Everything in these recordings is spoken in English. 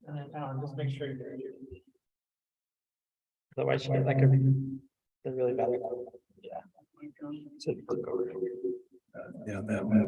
And then just make sure you're. Otherwise you get like a really bad. Yeah. So click over. Yeah, that one.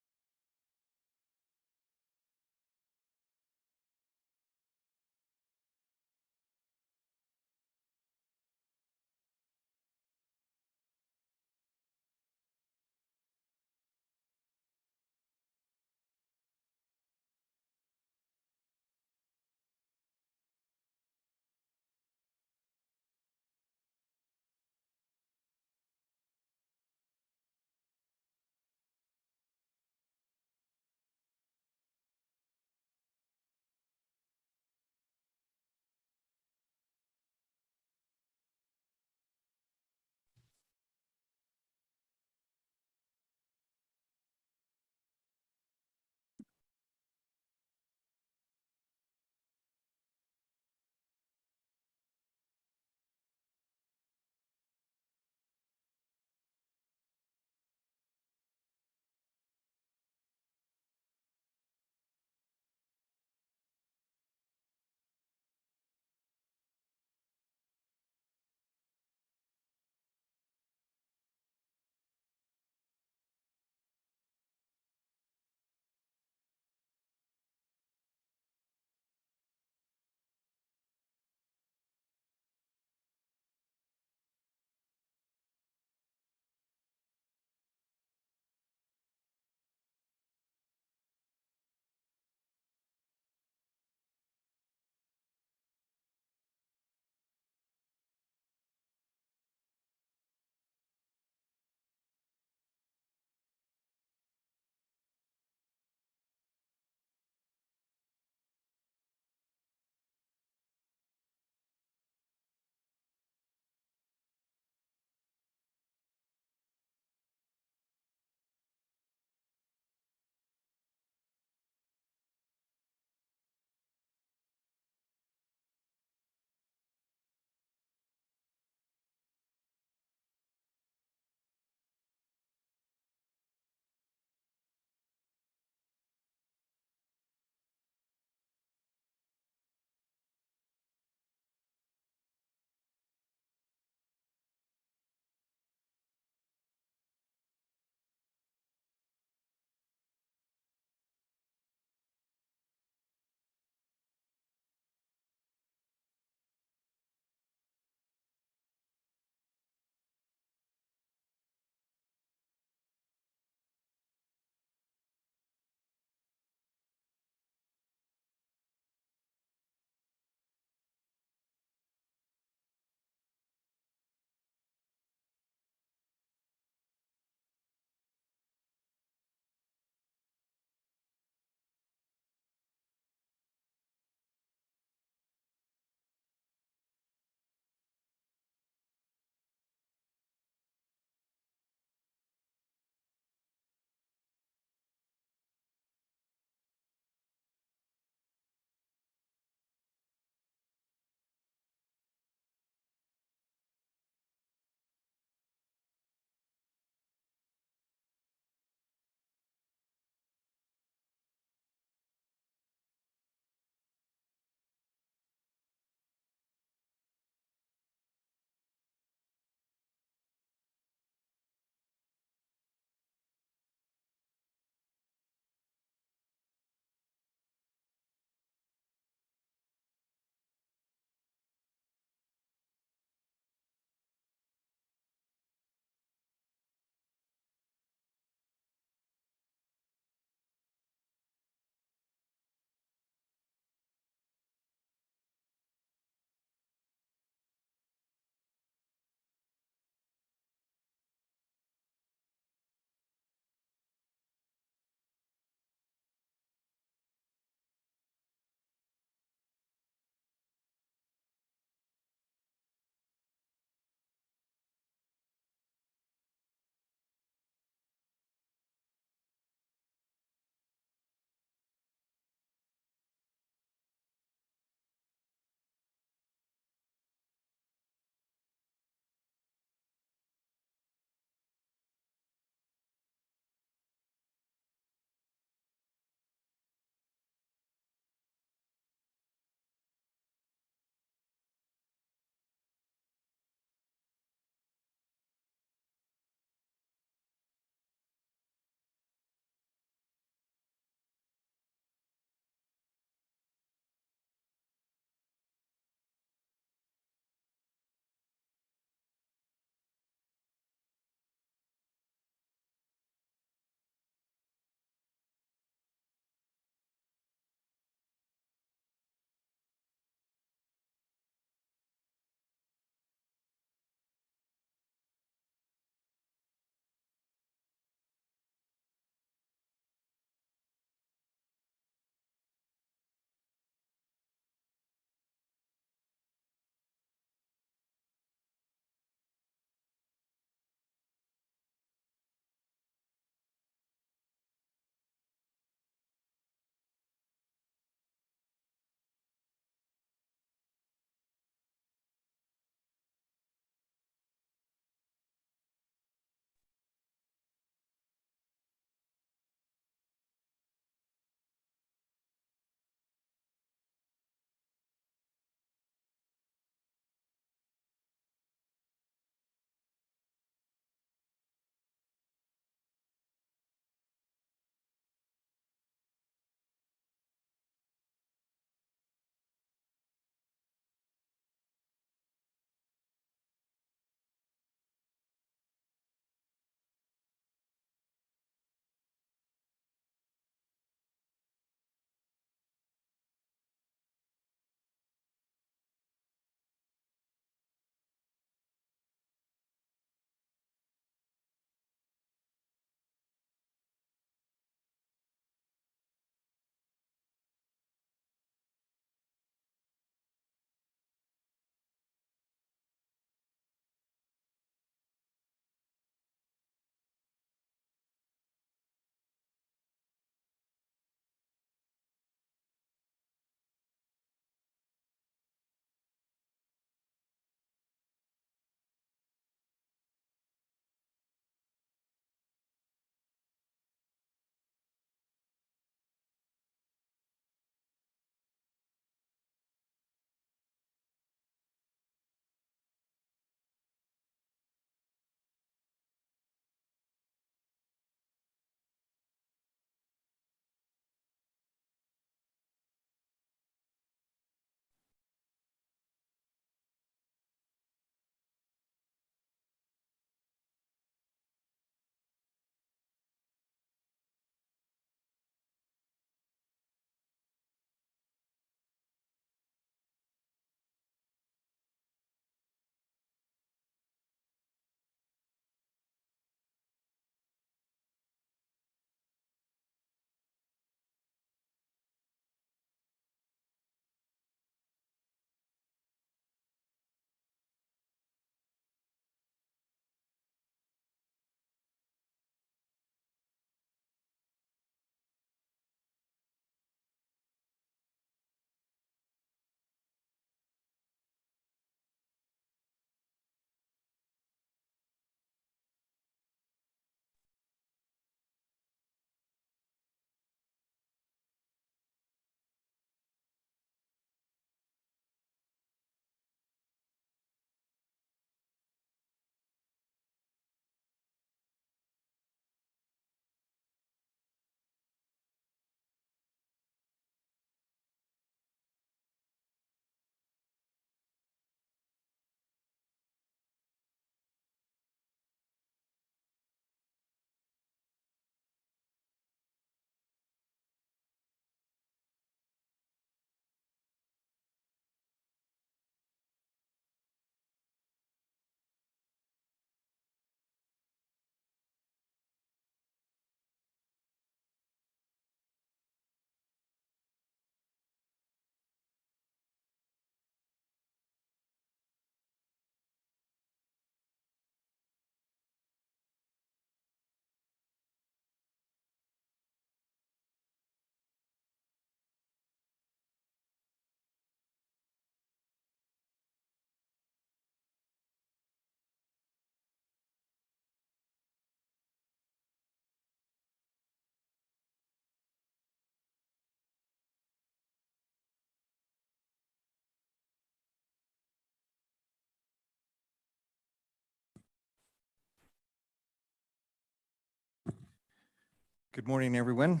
Good morning, everyone.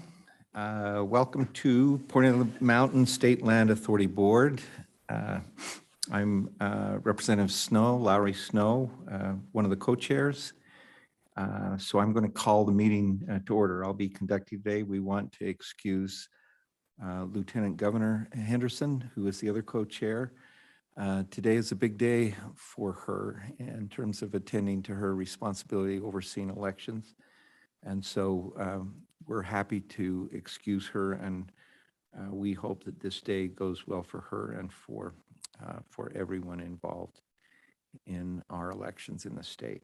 Welcome to Point of the Mountain State Land Authority Board. I'm Representative Snow, Lowry Snow, one of the co-chairs. So I'm going to call the meeting to order. I'll be conducting today. We want to excuse Lieutenant Governor Henderson, who is the other co-chair. Today is a big day for her in terms of attending to her responsibility overseeing elections. And so we're happy to excuse her, and we hope that this day goes well for her and for everyone involved in our elections in the state.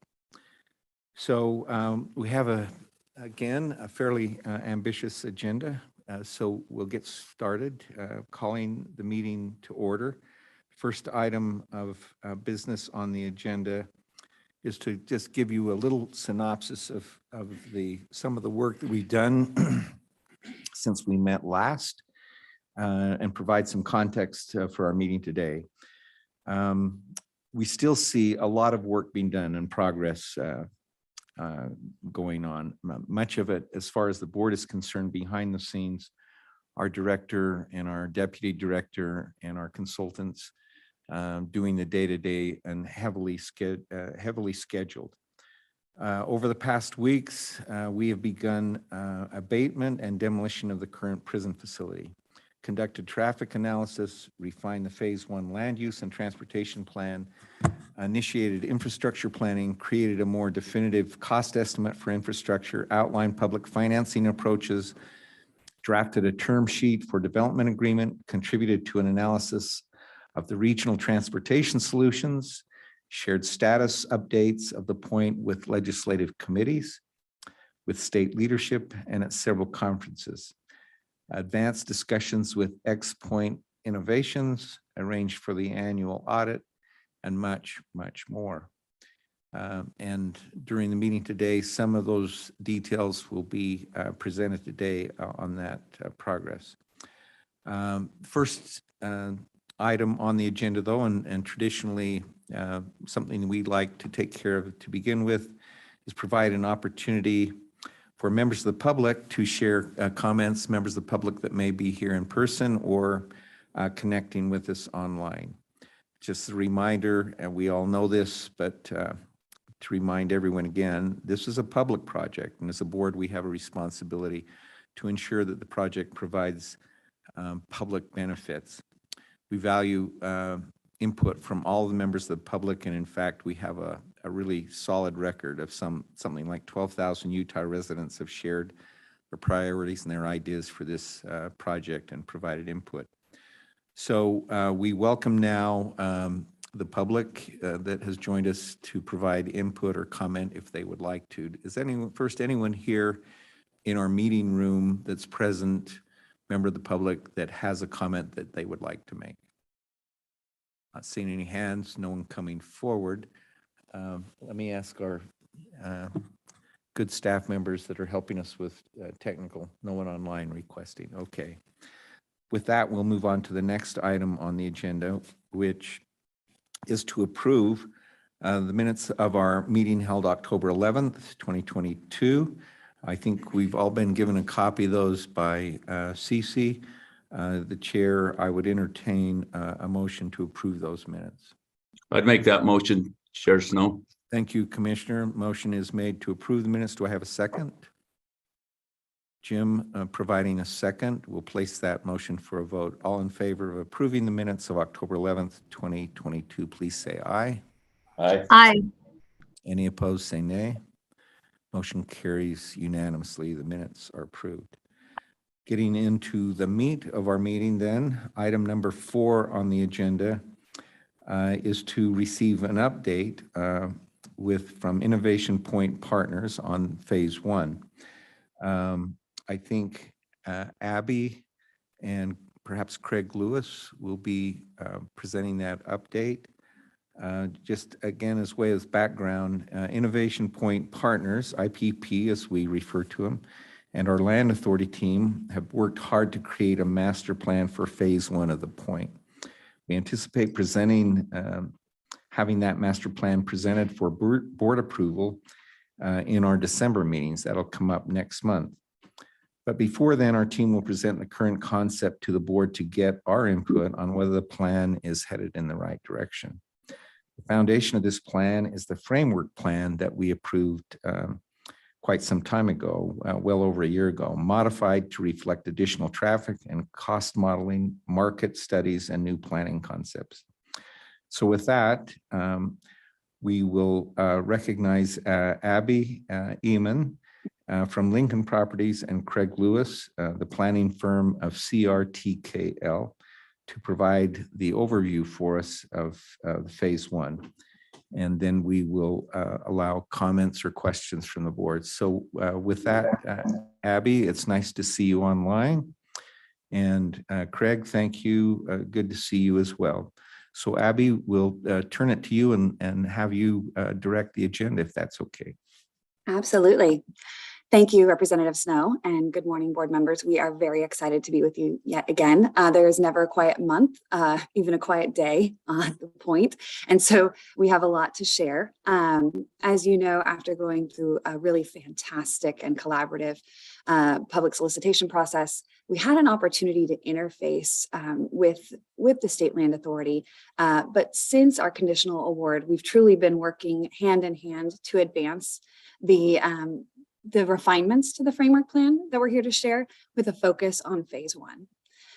So we have again a fairly ambitious agenda. So we'll get started calling the meeting to order. First item of business on the agenda is to just give you a little synopsis of some of the work that we've done since we met last, and provide some context for our meeting today. We still see a lot of work being done and progress going on. Much of it, as far as the board is concerned, behind the scenes, our director and our deputy director and our consultants doing the day-to-day and heavily scheduled. Over the past weeks, we have begun abatement and demolition of the current prison facility, conducted traffic analysis, refined the phase 1 land use and transportation plan, initiated infrastructure planning, created a more definitive cost estimate for infrastructure, outlined public financing approaches, drafted a term sheet for development agreement, contributed to an analysis of the regional transportation solutions, shared status updates of the point with legislative committees, with state leadership, and at several conferences. Advanced discussions with X-Point Innovations, arranged for the annual audit, and much, much more. And during the meeting today, some of those details will be presented today on that progress. First item on the agenda, though, and traditionally something we'd like to take care of to begin with, is provide an opportunity for members of the public to share comments, members of the public that may be here in person or connecting with us online. Just a reminder, and we all know this, but to remind everyone again, this is a public project, and as a board, we have a responsibility to ensure that the project provides public benefits. We value input from all the members of the public, and in fact, we have a really solid record of something like 12,000 Utah residents have shared their priorities and their ideas for this project and provided input. So we welcome now the public that has joined us to provide input or comment if they would like to. Is anyone here in our meeting room that's present, member of the public, that has a comment that they would like to make? Not seeing any hands, no one coming forward. Let me ask our good staff members that are helping us with technical, no one online requesting. Okay. With that, we'll move on to the next item on the agenda, which is to approve the minutes of our meeting held October 11th, 2022. I think we've all been given a copy of those by Cece. The chair, I would entertain a motion to approve those minutes. I'd make that motion, Chair Snow. Thank you, Commissioner. Motion is made to approve the minutes. Do I have a second? Jim providing a second. We'll place that motion for a vote. All in favor of approving the minutes of October 11th, 2022, please say aye. Aye. Aye. Any opposed, say nay. Motion carries unanimously. The minutes are approved. Getting into the meat of our meeting then, item number 4 on the agenda is to receive an update from Innovation Point Partners on phase 1. I think Abby and perhaps Craig Lewis will be presenting that update. Just again, as way as background, Innovation Point Partners, IPP as we refer to them, and our land authority team have worked hard to create a master plan for phase 1 of the point. We anticipate having that master plan presented for board approval in our December meetings. That'll come up next month. But before then, our team will present the current concept to the board to get our input on whether the plan is headed in the right direction. The foundation of this plan is the framework plan that we approved quite some time ago, well over a year ago, modified to reflect additional traffic and cost modeling, market studies, and new planning concepts. So with that, we will recognize Abby Eamon from Lincoln Properties and Craig Lewis, the planning firm of CRTKL, to provide the overview for us of phase one. And then we will allow comments or questions from the board. So with that, Abby, it's nice to see you online. And Craig, thank you. Good to see you as well. So Abby, we'll turn it to you and have you direct the agenda if that's okay. Absolutely. Thank you, Representative Snow, and good morning, board members. We are very excited to be with you yet again. There is never a quiet month, even a quiet day on the point. And so we have a lot to share. As you know, after going through a really fantastic and collaborative public solicitation process, we had an opportunity to interface with the State Land Authority. But since our conditional award, we've truly been working hand in hand to advance the refinements to the framework plan that we're here to share with a focus on phase one.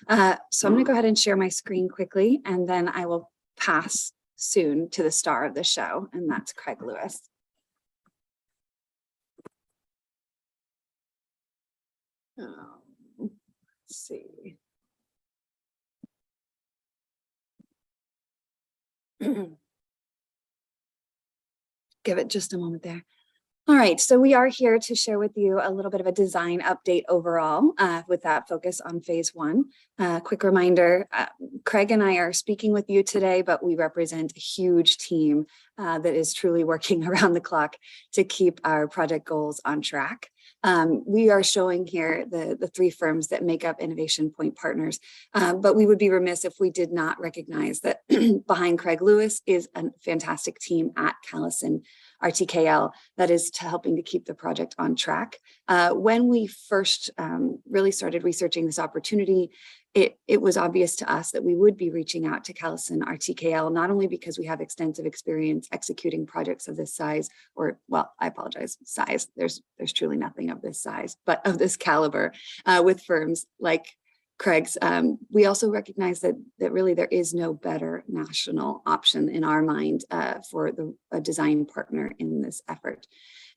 So I'm going to go ahead and share my screen quickly, and then I will pass soon to the star of the show, and that's Craig Lewis. Let's see. Give it just a moment there. All right, so we are here to share with you a little bit of a design update overall with that focus on phase one. Quick reminder, Craig and I are speaking with you today, but we represent a huge team that is truly working around the clock to keep our project goals on track. We are showing here the three firms that make up Innovation Point Partners, but we would be remiss if we did not recognize that behind Craig Lewis is a fantastic team at Callison RTKL that is helping to keep the project on track. When we first really started researching this opportunity, it was obvious to us that we would be reaching out to Callison RTKL, not only because we have extensive experience executing projects of this size, or, well, I apologize, size. There's truly nothing of this size, but of this caliber with firms like Craig's. We also recognize that really there is no better national option in our mind for a design partner in this effort.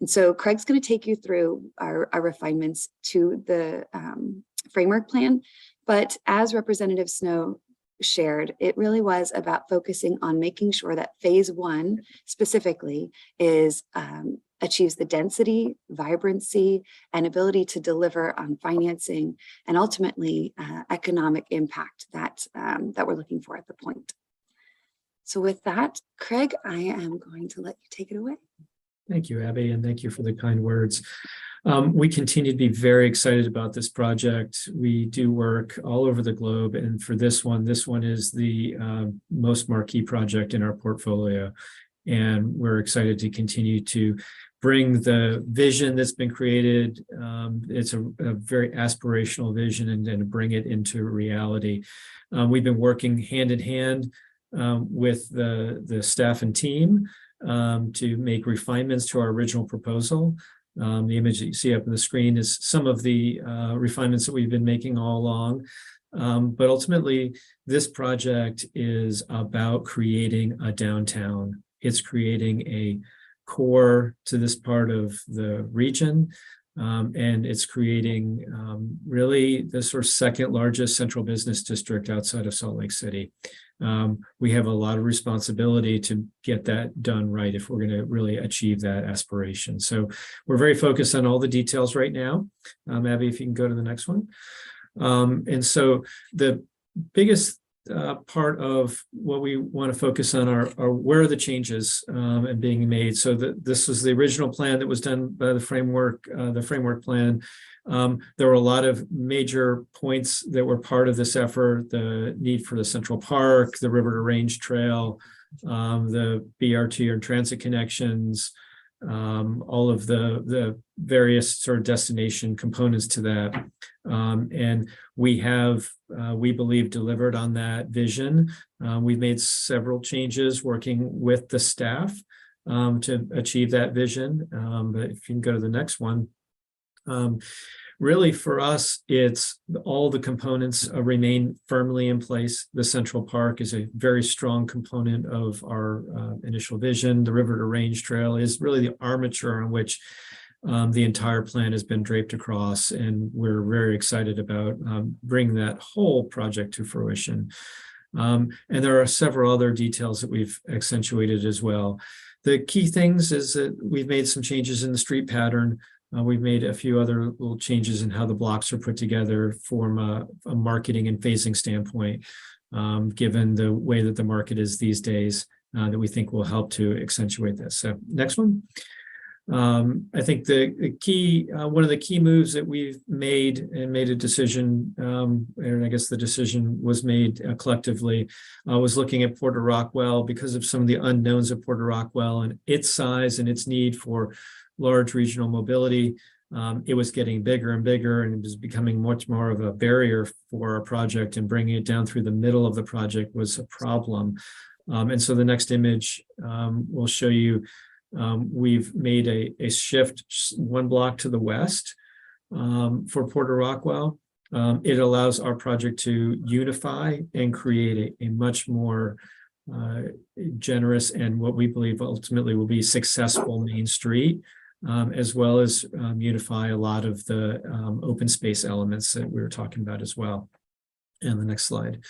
And so Craig's going to take you through our refinements to the framework plan. But as Representative Snow shared, it really was about focusing on making sure that phase one specifically achieves the density, vibrancy, and ability to deliver on financing and ultimately economic impact that we're looking for at the point. So with that, Craig, I am going to let you take it away. Thank you, Abby, and thank you for the kind words. We continue to be very excited about this project. We do work all over the globe, and for this one is the most marquee project in our portfolio. And we're excited to continue to bring the vision that's been created. It's a very aspirational vision, and then bring it into reality. We've been working hand in hand with the staff and team to make refinements to our original proposal. The image that you see up on the screen is some of the refinements that we've been making all along. But ultimately, this project is about creating a downtown. It's creating a core to this part of the region. And it's creating really the sort of second largest central business district outside of Salt Lake City. We have a lot of responsibility to get that done right if we're going to really achieve that aspiration. So we're very focused on all the details right now. Abby, if you can go to the next one. And so the biggest part of what we want to focus on are where are the changes and being made. So this was the original plan that was done by the framework plan. There were a lot of major points that were part of this effort: the need for the Central Park, the River to Range Trail, the BRT or transit connections, all of the various sort of destination components to that. And we have, we believe, delivered on that vision. We've made several changes working with the staff to achieve that vision. But if you can go to the next one. Really, for us, it's all the components remain firmly in place. The Central Park is a very strong component of our initial vision. The River to Range Trail is really the armature on which the entire plan has been draped across, and we're very excited about bringing that whole project to fruition. And there are several other details that we've accentuated as well. The key things is that we've made some changes in the street pattern. We've made a few other little changes in how the blocks are put together from a marketing and phasing standpoint, given the way that the market is these days, that we think will help to accentuate this. So next one. I think the key, one of the key moves that we've made a decision, and I guess the decision was made collectively, was looking at Porter Rockwell because of some of the unknowns of Porter Rockwell and its size and its need for large regional mobility. It was getting bigger and bigger, and it was becoming much more of a barrier for our project, and bringing it down through the middle of the project was a problem. And so the next image will show you we've made a shift one block to the west for Porter Rockwell. It allows our project to unify and create a much more generous and what we believe ultimately will be successful Main Street, as well as unify a lot of the open space elements that we were talking about as well. And the next slide.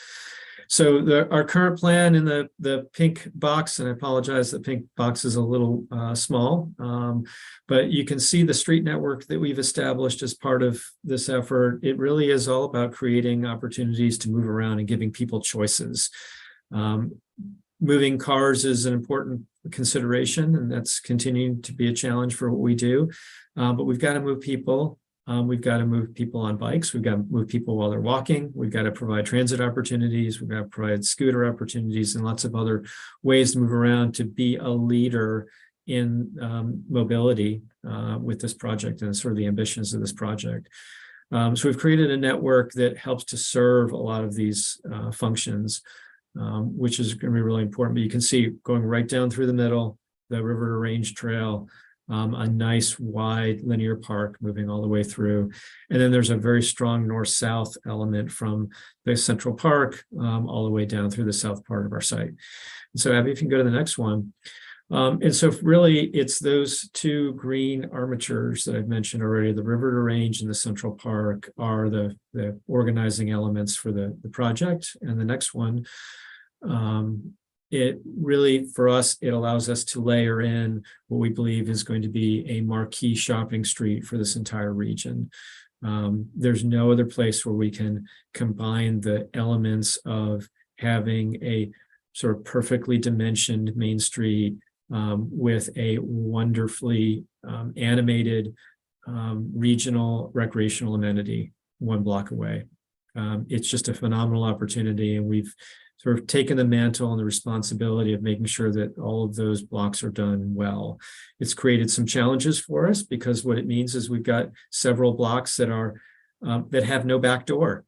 So our current plan in the pink box, and I apologize, the pink box is a little small, but you can see the street network that we've established as part of this effort. It really is all about creating opportunities to move around and giving people choices. Moving cars is an important consideration, and that's continuing to be a challenge for what we do. But we've got to move people. We've got to move people on bikes. We've got to move people while they're walking. We've got to provide transit opportunities. We've got to provide scooter opportunities and lots of other ways to move around to be a leader in mobility with this project and sort of the ambitions of this project. So we've created a network that helps to serve a lot of these functions, which is going to be really important. But you can see going right down through the middle, the River to Range Trail, a nice wide linear park moving all the way through. And then there's a very strong north-south element from the Central Park all the way down through the south part of our site. And so Abby, if you can go to the next one. And so really it's those two green armatures that I've mentioned already, the River to Range and the Central Park are the organizing elements for the project. And the next one, it really, for us, it allows us to layer in what we believe is going to be a marquee shopping street for this entire region. There's no other place where we can combine the elements of having a sort of perfectly dimensioned Main Street with a wonderfully animated regional recreational amenity one block away. It's just a phenomenal opportunity, and we've sort of taken the mantle and the responsibility of making sure that all of those blocks are done well. It's created some challenges for us because what it means is we've got several blocks that are that have no back door.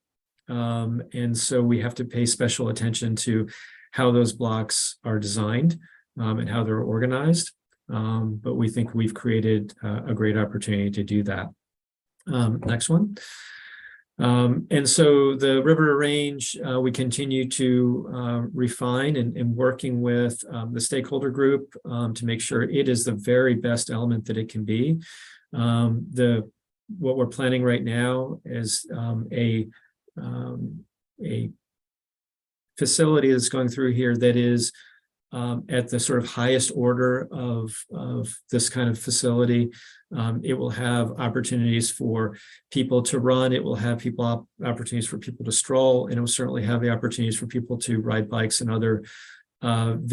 And so we have to pay special attention to how those blocks are designed and how they're organized. But we think we've created a great opportunity to do that. Next one. And so the River to Range, we continue to refine and working with the stakeholder group to make sure it is the very best element that it can be. What we're planning right now is a facility that's going through here that is at the sort of highest order of this kind of facility. It will have opportunities for people to run. It will have opportunities for people to stroll, and it will certainly have the opportunities for people to ride bikes and other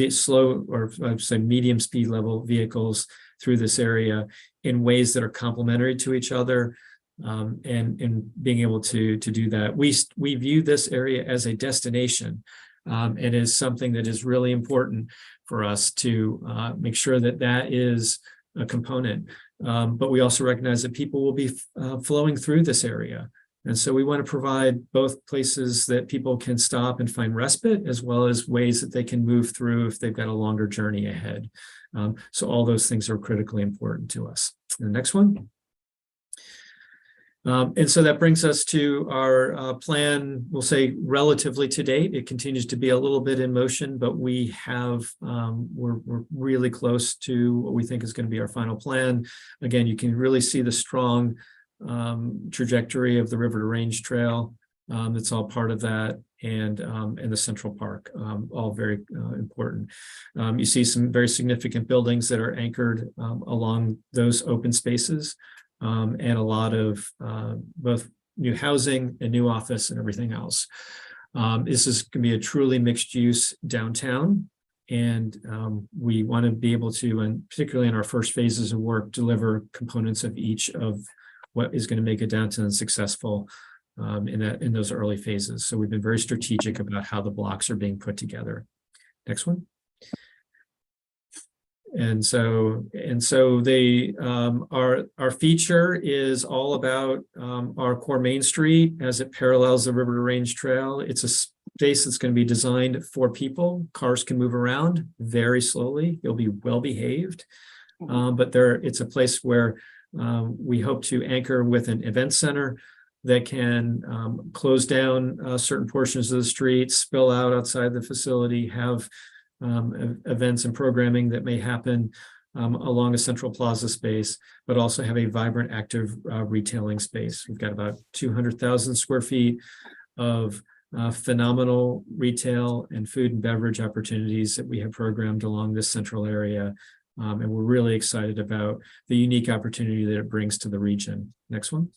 slow or I'd say medium speed level vehicles through this area in ways that are complementary to each other. And being able to do that, we view this area as a destination. It is something that is really important for us to make sure that is component. But we also recognize that people will be flowing through this area. And so we want to provide both places that people can stop and find respite, as well as ways that they can move through if they've got a longer journey ahead. So all those things are critically important to us. The next one. And so that brings us to our plan, we'll say relatively to date. It continues to be a little bit in motion, but we have, we're really close to what we think is going to be our final plan. Again, you can really see the strong trajectory of the River to Range Trail. That's all part of that, and the Central Park, all very important. You see some very significant buildings that are anchored along those open spaces, and a lot of both new housing and new office and everything else. This is going to be a truly mixed use downtown, and we want to be able to, and particularly in our first phases of work, deliver components of each of what is going to make a downtown successful in those early phases. So we've been very strategic about how the blocks are being put together. Next one. And so they our feature is all about our core Main Street as it parallels the River to Range Trail. It's a space that's going to be designed for people. Cars can move around very slowly. They'll be well behaved, but it's a place where we hope to anchor with an event center that can close down certain portions of the street, spill out outside the facility, have events and programming that may happen along a central plaza space, but also have a vibrant, active retailing space. We've got about 200,000 square feet of phenomenal retail and food and beverage opportunities that we have programmed along this central area. And we're really excited about the unique opportunity that it brings to the region. Next one.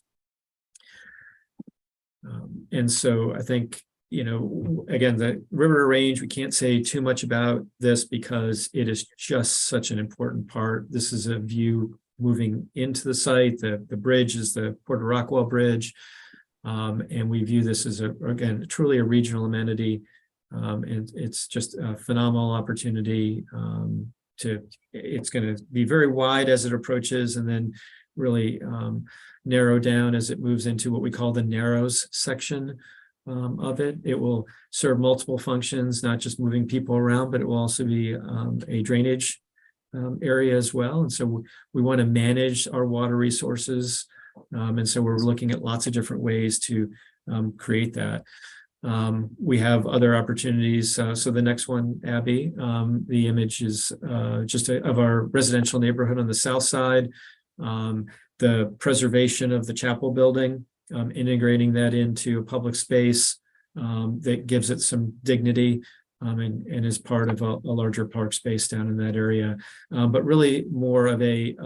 And so I think, you know, again, the River to Range, we can't say too much about this because it is just such an important part. This is a view moving into the site. The bridge is the Porter Rockwell Bridge. And we view this as, again, truly a regional amenity. And it's just a phenomenal opportunity it's going to be very wide as it approaches, and then really narrow down as it moves into what we call the Narrows section of it. It will serve multiple functions, not just moving people around, but it will also be a drainage area as well. And so we want to manage our water resources. And so we're looking at lots of different ways to create that. We have other opportunities. So the next one, Abby, the image is just of our residential neighborhood on the south side. The preservation of the chapel building, integrating that into a public space that gives it some dignity and is part of a larger park space down in that area, but really more of a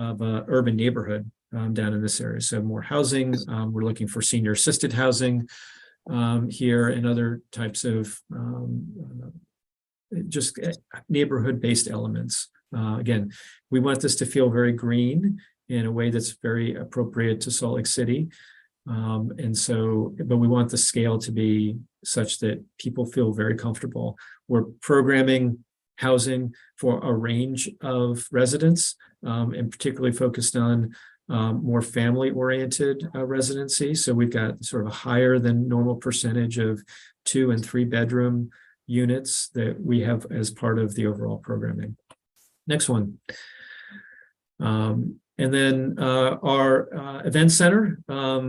urban neighborhood down in this area. So more housing. We're looking for senior assisted housing here and other types of just neighborhood-based elements. Again, we want this to feel very green in a way that's very appropriate to Salt Lake City. And so, but we want the scale to be such that people feel very comfortable. We're programming housing for a range of residents, and particularly focused on more family-oriented residency. So we've got sort of a higher than normal percentage of 2- and 3-bedroom units that we have as part of the overall programming. Next one. And then our event center,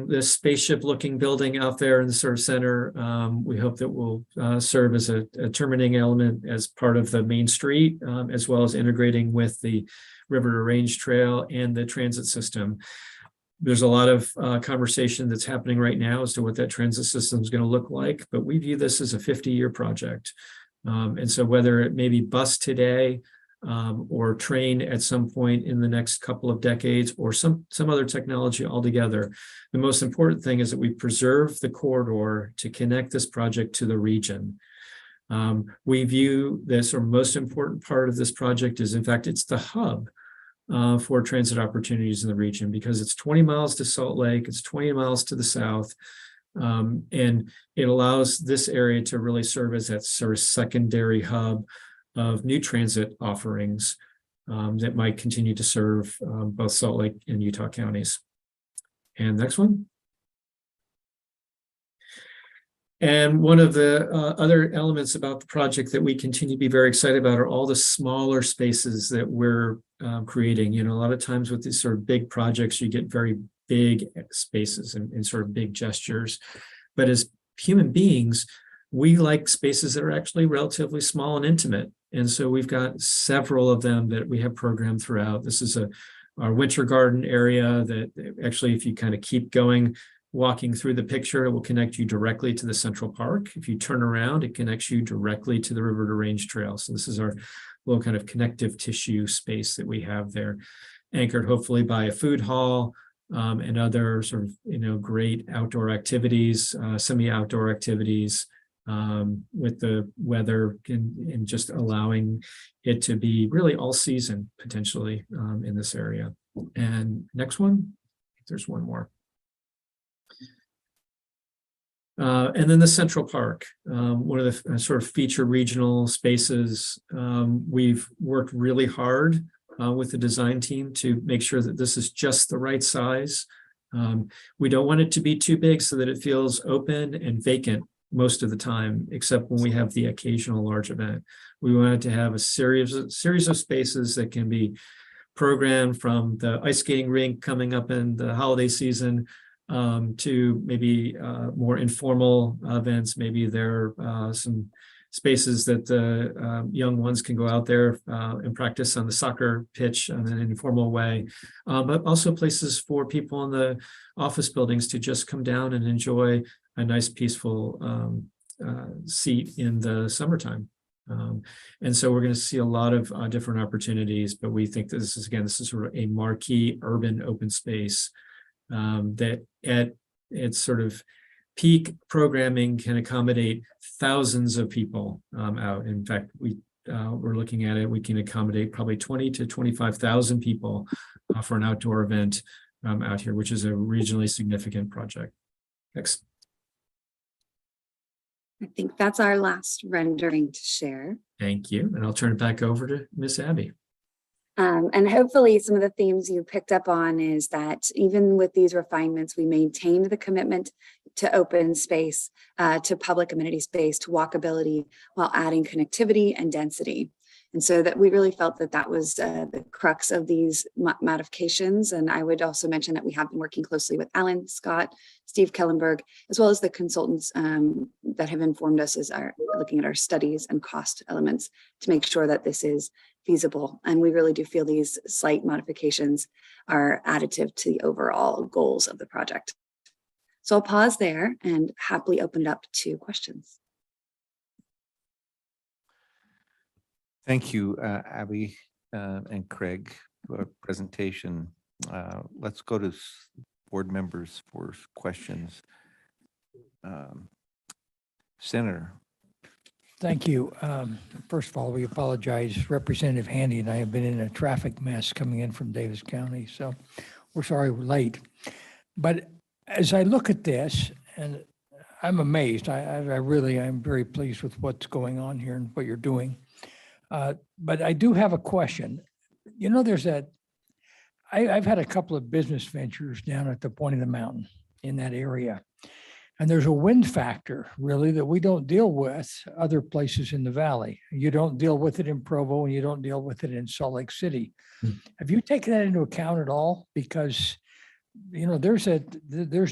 this spaceship-looking building out there in the sort of center, we hope that will serve as a terminating element as part of the main street, as well as integrating with the River to Range Trail and the transit system. There's a lot of conversation that's happening right now as to what that transit system is going to look like, but we view this as a 50-year project. And so whether it may be bus today, or train at some point in the next couple of decades, or some other technology altogether, the most important thing is that we preserve the corridor to connect this project to the region. We view this, or most important part of this project is, in fact, it's the hub for transit opportunities in the region, because it's 20 miles to Salt Lake, it's 20 miles to the south, and it allows this area to really serve as that sort of secondary hub of new transit offerings that might continue to serve both Salt Lake and Utah counties. And next one. And one of the other elements about the project that we continue to be very excited about are all the smaller spaces that we're creating. You know, a lot of times with these sort of big projects, you get very big spaces and sort of big gestures. But as human beings, we like spaces that are actually relatively small and intimate. And so we've got several of them that we have programmed throughout. This is our winter garden area that actually, if you kind of keep going, walking through the picture, it will connect you directly to the Central Park. If you turn around, it connects you directly to the River to Range Trail. So this is our little kind of connective tissue space that we have there, anchored hopefully by a food hall and other sort of, you know, great outdoor activities, semi-outdoor activities with the weather and just allowing it to be really all season potentially in this area. And next one, there's one more. And then the Central Park, one of the sort of feature regional spaces. We've worked really hard with the design team to make sure that this is just the right size. We don't want it to be too big so that it feels open and vacant most of the time, except when we have the occasional large event. We wanted to have a series of spaces that can be programmed from the ice skating rink coming up in the holiday season to maybe more informal events. Maybe there are some spaces that the young ones can go out there and practice on the soccer pitch in an informal way, but also places for people in the office buildings to just come down and enjoy a nice peaceful seat in the summertime. And so we're going to see a lot of different opportunities, but we think that this is sort of a marquee urban open space that at its sort of peak programming can accommodate thousands of people out. In fact, we're looking at it, we can accommodate probably 20 to 25,000 people for an outdoor event out here, which is a regionally significant project. Next. I think that's our last rendering to share. Thank you. And I'll turn it back over to Miss Abby. And hopefully some of the themes you picked up on is that even with these refinements, we maintained the commitment to open space, to public amenity space, to walkability, while adding connectivity and density. And so that we really felt that that was the crux of these modifications. And I would also mention that we have been working closely with Alan Scott, Steve Kellenberg, as well as the consultants that have informed us as looking at our studies and cost elements to make sure that this is feasible. And we really do feel these slight modifications are additive to the overall goals of the project. So I'll pause there and happily open it up to questions. Thank you, Abby and Craig, for a presentation. Let's go to board members for questions. Senator. Thank you. First of all, we apologize. Representative Handy and I have been in a traffic mess coming in from Davis County, so we're sorry we're late. But as I look at this, and I'm amazed, I really am very pleased with what's going on here and what you're doing. But I do have a question. You know, I've had a couple of business ventures down at the point of the mountain in that area. And there's a wind factor really that we don't deal with other places in the valley. You don't deal with it in Provo and you don't deal with it in Salt Lake City. Have you taken that into account at all? Because, you know, there's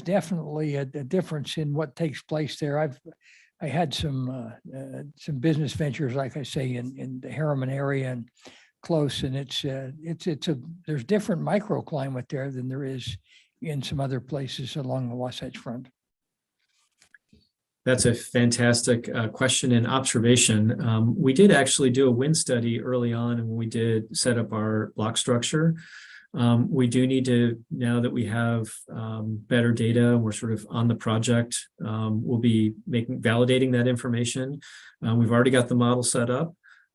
definitely a difference in what takes place there. I had some business ventures, like I say, in the Harriman area and close, and there's different microclimate there than there is in some other places along the Wasatch Front. That's a fantastic question and observation. We did actually do a wind study early on, and when we did set up our block structure. We do need to, now that we have better data, we're sort of on the project, we'll be validating that information. We've already got the model set up.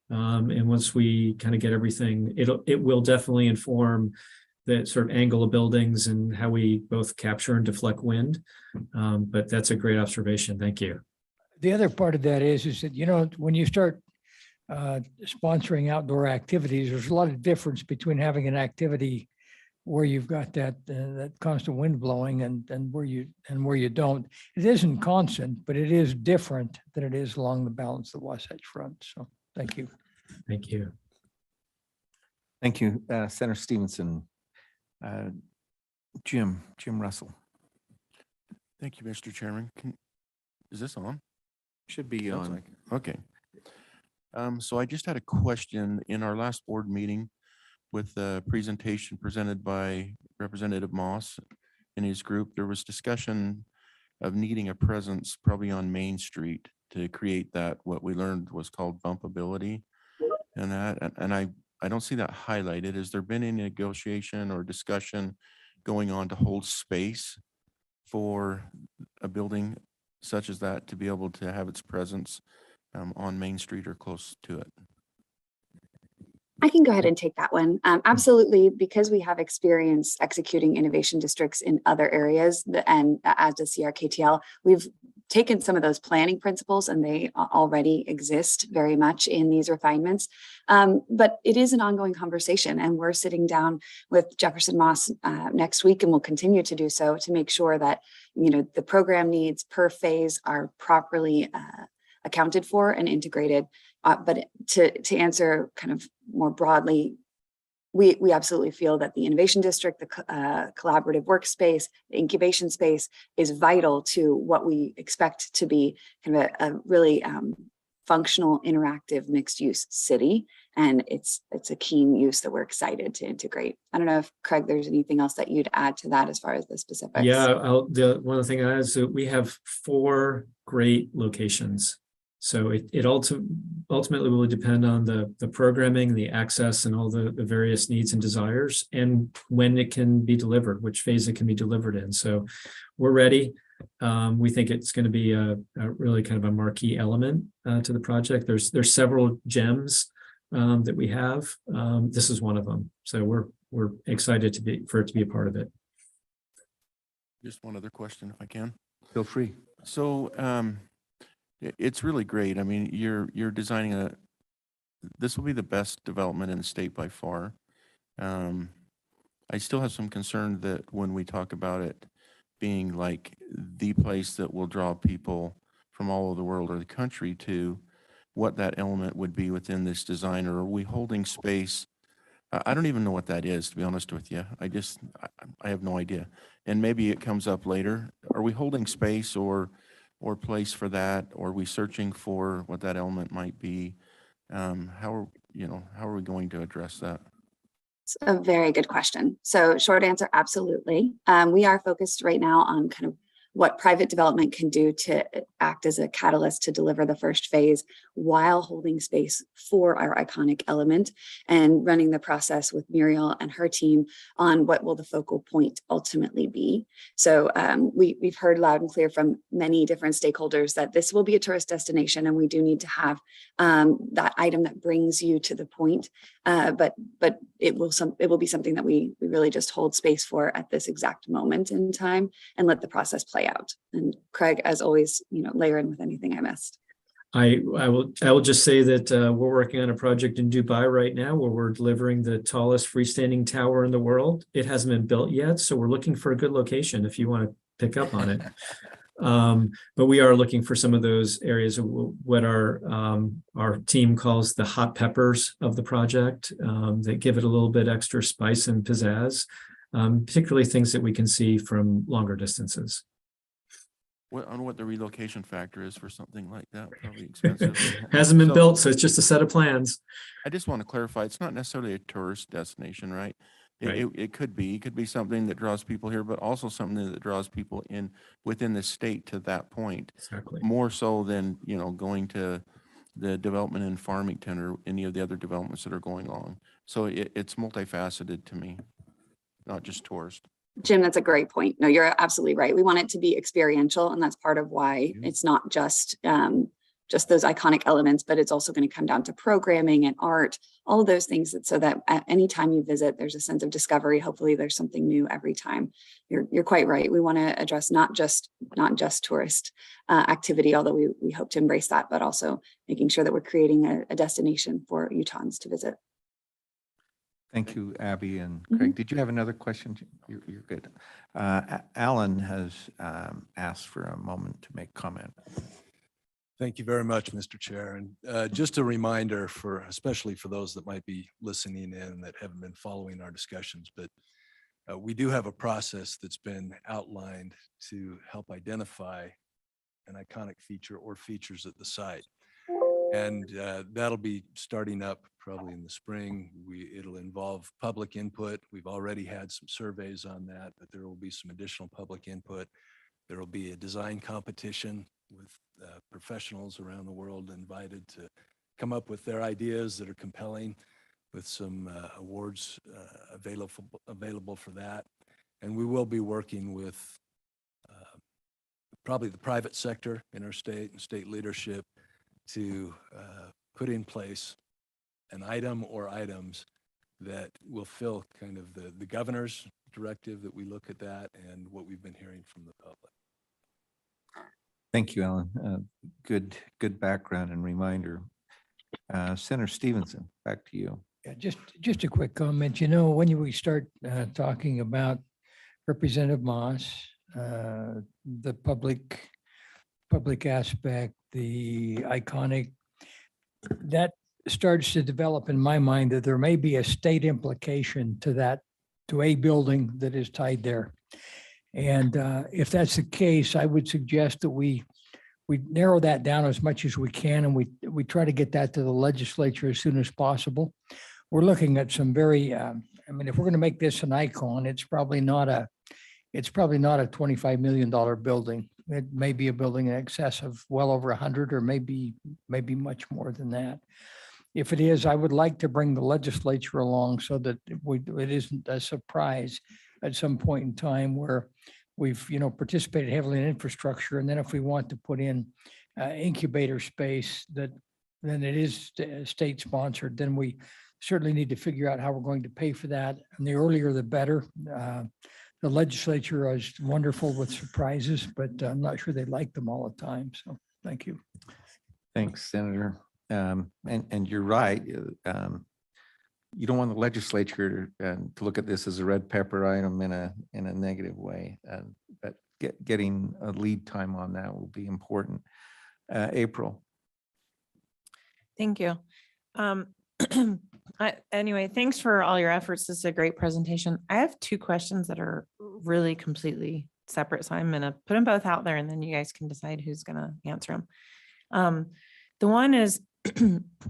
And once we kind of get everything, it will definitely inform the sort of angle of buildings and how we both capture and deflect wind. But that's a great observation. Thank you. The other part of that is that, you know, when you start sponsoring outdoor activities. There's a lot of difference between having an activity where you've got that constant wind blowing and where you don't. It isn't constant, but it is different than it is along the balance of the Wasatch Front. So thank you. Thank you. Thank you, Senator Stevenson. Jim Russell. Thank you, Mr. Chairman. Is this on? Should be Sounds on. like it. Okay. So I just had a question in our last board meeting with the presentation presented by Representative Moss and his group. There was discussion of needing a presence probably on Main Street to create that, what we learned was called bumpability. And that, and I don't see that highlighted. Has there been any negotiation or discussion going on to hold space for a building such as that to be able to have its presence on Main Street or close to it? I can go ahead and take that one. Absolutely, because we have experience executing innovation districts in other areas, and as does CRKTL, we've taken some of those planning principles and they already exist very much in these refinements. But it is an ongoing conversation, and we're sitting down with Jefferson Moss next week, and we'll continue to do so to make sure that, you know, the program needs per phase are properly accounted for and integrated. But to answer kind of more broadly, we absolutely feel that the innovation district, the collaborative workspace, the incubation space is vital to what we expect to be kind of a really functional, interactive, mixed use city. And it's a keen use that we're excited to integrate. I don't know if, Craig, there's anything else that you'd add to that as far as the specifics. Yeah, one of the things I add is that we have 4 great locations. So it ultimately will depend on the programming, the access, and all the various needs and desires, and when it can be delivered, which phase it can be delivered in. So we're ready. We think it's going to be a really kind of a marquee element to the project. There's several gems that we have. This is one of them. So we're excited for it to be a part of it. Just one other question, if I can. Feel free. So it's really great. I mean, you're designing this will be the best development in the state by far. I still have some concern that when we talk about it being like the place that will draw people from all over the world or the country to, what that element would be within this design, or are we holding space? I don't even know what that is, to be honest with you. I have no idea. And maybe it comes up later. Are we holding space or place for that? Or are we searching for what that element might be? How are we going to address that? It's a very good question. So short answer, absolutely. We are focused right now on kind of what private development can do to act as a catalyst to deliver the first phase while holding space for our iconic element, and running the process with Muriel and her team on what will the focal point ultimately be. So we've heard loud and clear from many different stakeholders that this will be a tourist destination, and we do need to have that item that brings you to the point. But it will be something that we really just hold space for at this exact moment in time and let the process play out. And Craig, as always, layer in with anything I missed. I will just say that we're working on a project in Dubai right now where we're delivering the tallest freestanding tower in the world. It hasn't been built yet, so we're looking for a good location if you want to pick up on it. But we are looking for some of those areas of what our team calls the hot peppers of the project, that give it a little bit extra spice and pizzazz, particularly things that we can see from longer distances. What the relocation factor is for something like that? Probably expensive. Hasn't been built, so it's just a set of plans. I just want to clarify, it's not necessarily a tourist destination, right? Right. It could be something that draws people here, but also something that draws people within the state to that point. Exactly. More so than, going to the development in Farmington or any of the other developments that are going on. So it's multifaceted to me, not just tourist. Jim, that's a great point. No, you're absolutely right. We want it to be experiential, and that's part of why it's not just just those iconic elements, but it's also going to come down to programming and art, all of those things so that at any time you visit, there's a sense of discovery. Hopefully there's something new every time. You're quite right. We want to address not just tourist activity, although we hope to embrace that, but also making sure that we're creating a destination for Utahns to visit. Thank you, Abby and Craig. Did you have another question? You're good. Alan has asked for a moment to make comment. Thank you very much, Mr. Chair. And just a reminder especially for those that might be listening in that haven't been following our discussions, but we do have a process that's been outlined to help identify an iconic feature or features at the site. And that'll be starting up probably in the spring. It'll involve public input. We've already had some surveys on that, but there will be some additional public input. There will be a design competition with professionals around the world invited to come up with their ideas that are compelling, with some awards available for that. And we will be working with probably the private sector in our state and state leadership to put in place an item or items that will fill kind of the governor's directive that we look at that and what we've been hearing from the public. Thank you, Alan. Good background and reminder. Senator Stevenson, back to you. Yeah, just a quick comment. You know, when we start talking about Representative Moss, the public aspect, the iconic, that starts to develop in my mind that there may be a state implication to a building that is tied there. And if that's the case, I would suggest that we narrow that down as much as we can, and we try to get that to the legislature as soon as possible. We're looking at some very, I mean, if we're going to make this an icon, it's probably not a $25 million building. It may be a building in excess of well over 100, or maybe much more than that. If it is, I would like to bring the legislature along so that it isn't a surprise at some point in time where we've, participated heavily in infrastructure. And then if we want to put in incubator space then it is state sponsored, then we certainly need to figure out how we're going to pay for that. And the earlier, the better. The legislature is wonderful with surprises, but I'm not sure they like them all the time. So thank you. Thanks, Senator. And you're right. You don't want the legislature to look at this as a red pepper item in a negative way. But getting a lead time on that will be important. April. Thank you. Anyway, thanks for all your efforts. This is a great presentation. I have two questions that are really completely separate. So I'm going to put them both out there and then you guys can decide who's going to answer them. The one is,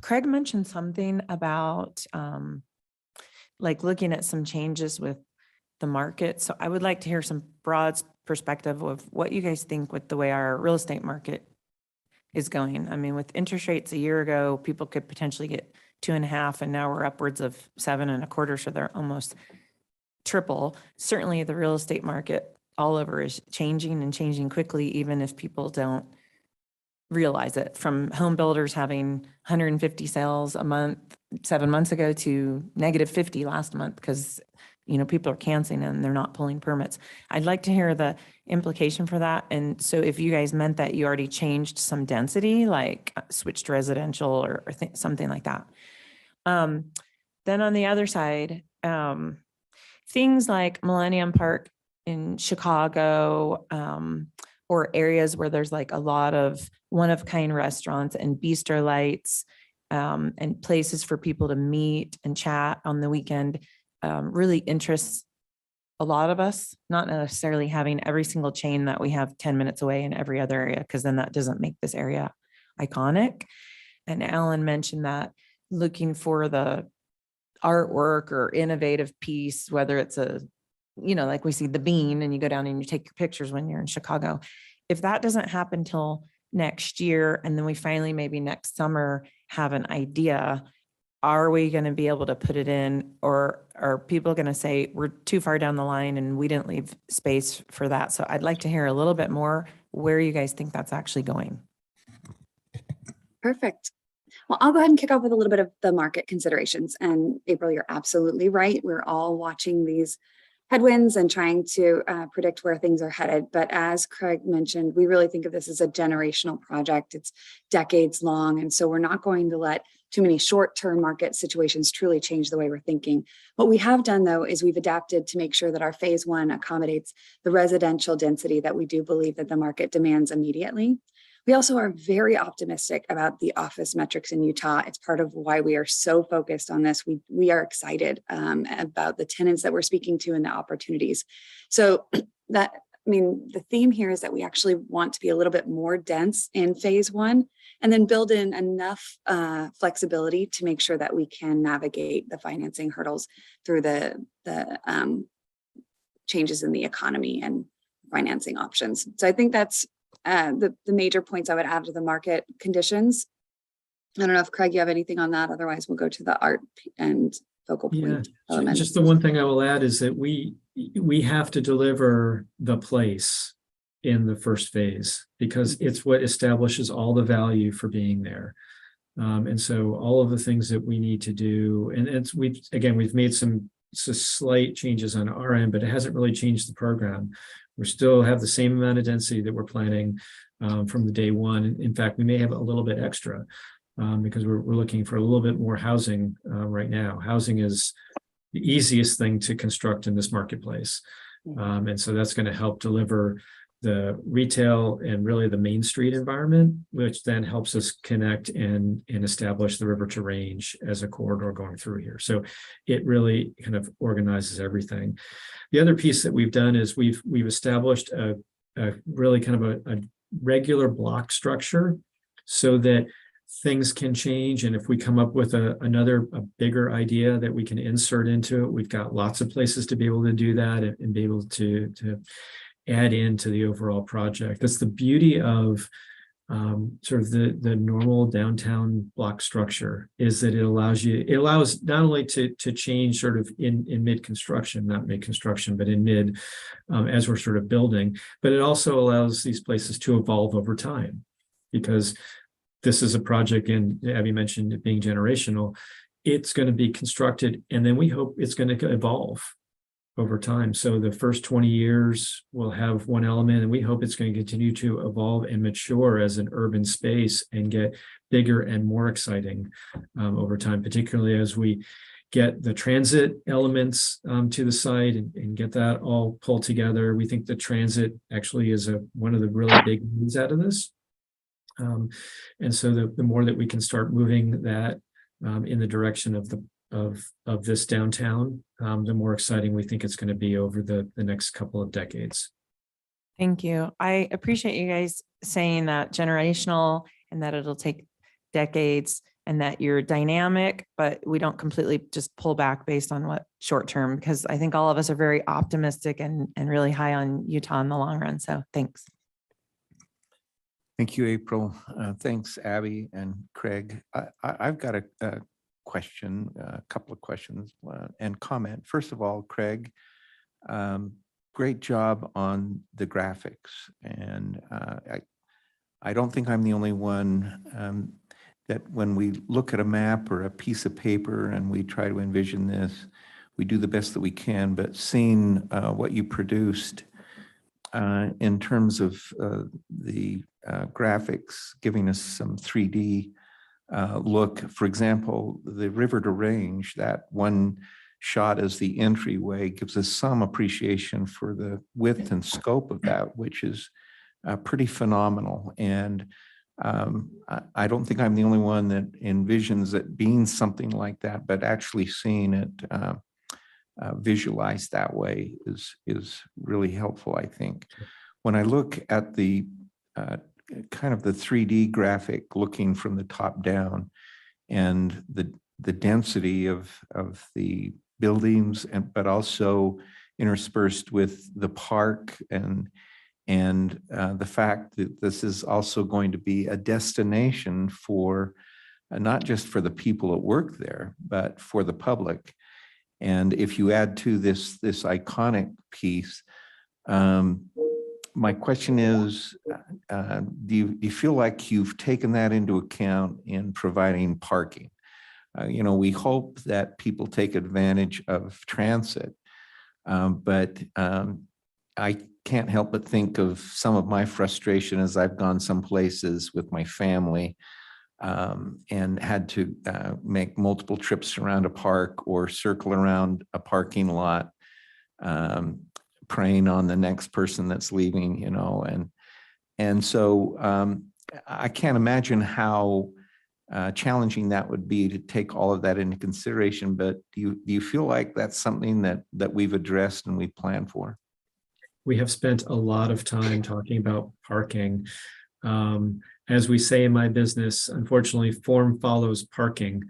Craig mentioned something about like looking at some changes with the market. So I would like to hear some broad perspective of what you guys think with the way our real estate market is going. I mean, with interest rates a year ago, people could potentially get 2.5, and now we're upwards of 7.25. So they're almost triple. Certainly the real estate market all over is changing and changing quickly, even if people don't realize it. From home builders having 150 sales a month 7 months ago to -50 last month because people are canceling and they're not pulling permits. I'd like to hear the implication for that. And so if you guys meant that you already changed some density, like switched residential or something like that. Then on the other side, things like Millennium Park in Chicago, or areas where there's like a lot of one-of-kind restaurants and bistro lights, and places for people to meet and chat on the weekend, really interests a lot of us, not necessarily having every single chain that we have 10 minutes away in every other area, because then that doesn't make this area iconic. And Alan mentioned that looking for the artwork or innovative piece, whether it's like we see the Bean and you go down and you take your pictures when you're in Chicago. If that doesn't happen till next year, and then we finally maybe next summer have an idea, are we going to be able to put it in, or are people going to say we're too far down the line and we didn't leave space for that? So I'd like to hear a little bit more where you guys think that's actually going. Perfect. Well, I'll go ahead and kick off with a little bit of the market considerations. And April, you're absolutely right. We're all watching these headwinds and trying to predict where things are headed. But as Craig mentioned, we really think of this as a generational project. It's decades long. And so we're not going to let too many short-term market situations truly change the way we're thinking. What we have done, though, is we've adapted to make sure that our phase one accommodates the residential density that we do believe that the market demands immediately. We also are very optimistic about the office metrics in Utah. It's part of why we are so focused on this. We are excited about the tenants that we're speaking to and the opportunities. So the theme here is that we actually want to be a little bit more dense in phase one and then build in enough flexibility to make sure that we can navigate the financing hurdles through the changes in the economy and financing options. So I think that's the major points I would add to the market conditions. I don't know if Craig, you have anything on that. Otherwise, we'll go to the art and focal point. elements. Just the one thing I will add is that we have to deliver the place in the first phase because it's what establishes all the value for being there. And so all of the things that we need to do, and we've made some slight changes on our end, but it hasn't really changed the program. We still have the same amount of density that we're planning from the day one. In fact, we may have a little bit extra because we're looking for a little bit more housing right now. Housing is the easiest thing to construct in this marketplace. And so that's going to help deliver the retail and really the Main Street environment, which then helps us connect and establish the river to range as a corridor going through here. So it really kind of organizes everything. The other piece that we've done is we've established a really kind of a regular block structure so that things can change. And if we come up with a bigger idea that we can insert into it, we've got lots of places to be able to do that and be able to add into the overall project. That's the beauty of sort of the normal downtown block structure, is that it allows not only to change sort of in mid-construction, not mid-construction, but in mid as we're sort of building, but it also allows these places to evolve over time, because this is a project, and Abby mentioned it being generational. It's going to be constructed, and then we hope it's going to evolve over time. So the first 20 years will have one element, and we hope it's going to continue to evolve and mature as an urban space and get bigger and more exciting over time, particularly as we get the transit elements to the site and get that all pulled together. We think the transit actually is one of the really big needs out of this. And so the more that we can start moving that in the direction of this downtown, the more exciting we think it's going to be over the next couple of decades. Thank you. I appreciate you guys saying that generational and that it'll take decades and that you're dynamic, but we don't completely just pull back based on what short term, because I think all of us are very optimistic and really high on Utah in the long run. So thanks. Thank you, April. Thanks, Abby and Craig. I've got a question, a couple of questions and comment. First of all, Craig, great job on the graphics. And I don't think I'm the only one that when we look at a map or a piece of paper and we try to envision this, we do the best that we can, but seeing what you produced in terms of the graphics, giving us some 3D look. For example, the river to range, that one shot as the entryway gives us some appreciation for the width and scope of that, which is pretty phenomenal. And I don't think I'm the only one that envisions it being something like that, but actually seeing it visualized that way is really helpful, I think. When I look at the kind of the 3D graphic looking from the top down and the density of the buildings, but also interspersed with the park and the fact that this is also going to be a destination for not just for the people that work there, but for the public. And if you add to this iconic piece, my question is, do you feel like you've taken that into account in providing parking? You know, we hope that people take advantage of transit, but I can't help but think of some of my frustration as I've gone some places with my family and had to make multiple trips around a park or circle around a parking lot, preying on the next person that's leaving, you know, and so I can't imagine how challenging that would be to take all of that into consideration. But do you feel like that's something that we've addressed and we plan for? We have spent a lot of time talking about parking. As we say in my business, unfortunately, form follows parking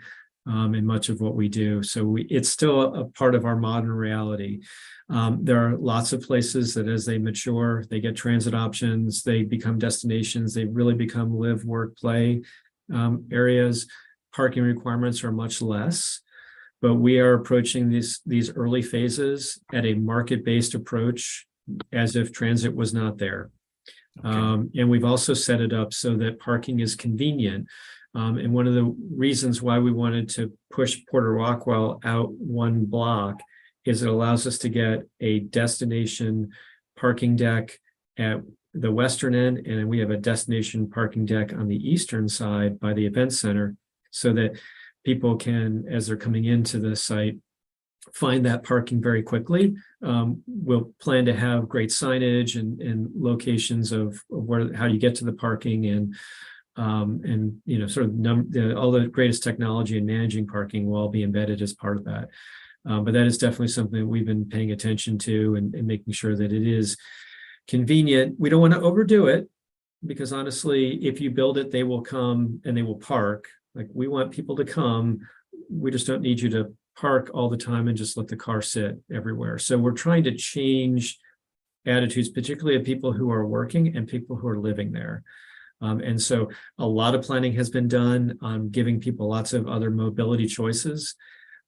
in much of what we do. So it's still a part of our modern reality. There are lots of places that as they mature, they get transit options, they become destinations, they really become live, work, play areas. Parking requirements are much less, but we are approaching these early phases at a market-based approach as if transit was not there. Okay. And we've also set it up so that parking is convenient. And one of the reasons why we wanted to push Porter Rockwell out one block is it allows us to get a destination parking deck at the western end, and we have a destination parking deck on the eastern side by the event center, so that people can, as they're coming into the site, find that parking very quickly. We'll plan to have great signage and locations of how you get to the parking, and you know, sort of all the greatest technology in managing parking will all be embedded as part of that. But that is definitely something that we've been paying attention to and making sure that it is convenient. We don't want to overdo it, because honestly, if you build it, they will come and they will park. Like, we want people to come. We just don't need you to park all the time and just let the car sit everywhere. So we're trying to change attitudes, particularly of people who are working and people who are living there. And so a lot of planning has been done on giving people lots of other mobility choices.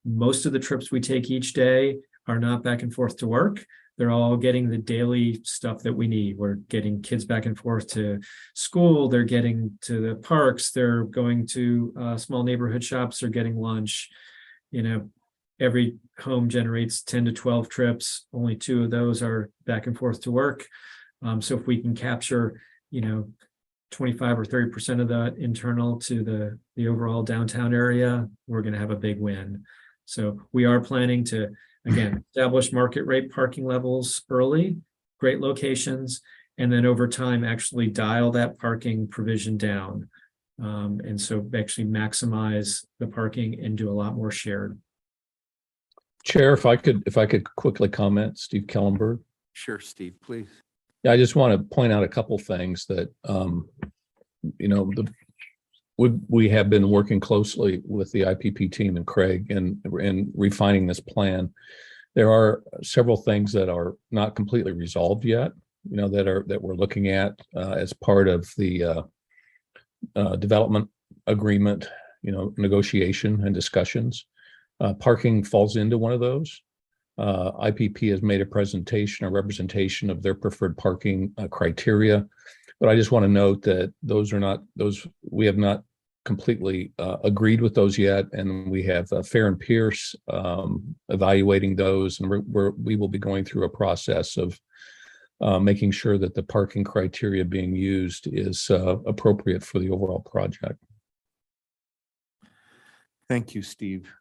Most of the trips we take each day are not back and forth to work. They're all getting the daily stuff that we need. We're getting kids back and forth to school. They're getting to the parks. They're going to small neighborhood shops. They're getting lunch. You know, every home generates 10 to 12 trips. Only 2 of those are back and forth to work. So if we can capture, you know, 25 or 30% of that internal to the overall downtown area, we're going to have a big win. So we are planning to, again, establish market rate parking levels early, great locations, and then over time actually dial that parking provision down. And so actually maximize the parking and do a lot more shared. Chair, if I could quickly comment, Steve Kellenberg. Sure, Steve, please. Yeah, I just want to point out a couple things that, you know, we have been working closely with the IPP team and Craig and refining this plan. There are several things that are not completely resolved yet, you know, that we're looking at as part of the development agreement, you know, negotiation and discussions. Parking falls into one of those. IPP has made a representation of their preferred parking criteria, but I just want to note that we have not completely agreed with those yet, and we have Fair and Pierce evaluating those, and we will be going through a process of making sure that the parking criteria being used is appropriate for the overall project. Thank you, Steve.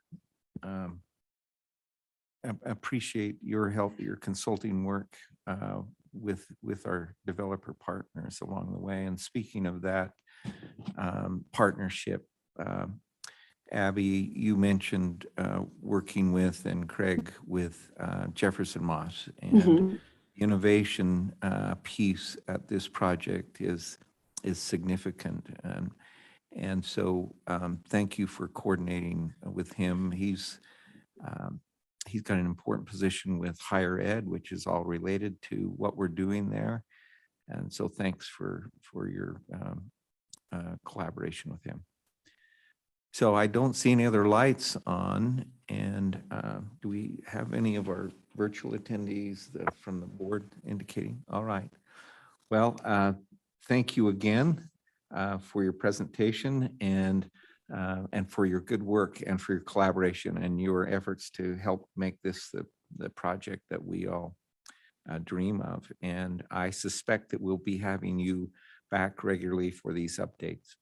I appreciate your help, your consulting work with our developer partners along the way. And speaking of that partnership, Abby, you mentioned working with, and Craig with Jefferson Moss, and innovation piece at this project is significant. And so thank you for coordinating with him. He's got an important position with higher ed, which is all related to what we're doing there. And so thanks for your collaboration with him. So I don't see any other lights on. And do we have any of our virtual attendees from the board indicating? All right. Well, thank you again for your presentation and for your good work and for your collaboration and your efforts to help make this the project that we all dream of. And I suspect that we'll be having you back regularly for these updates.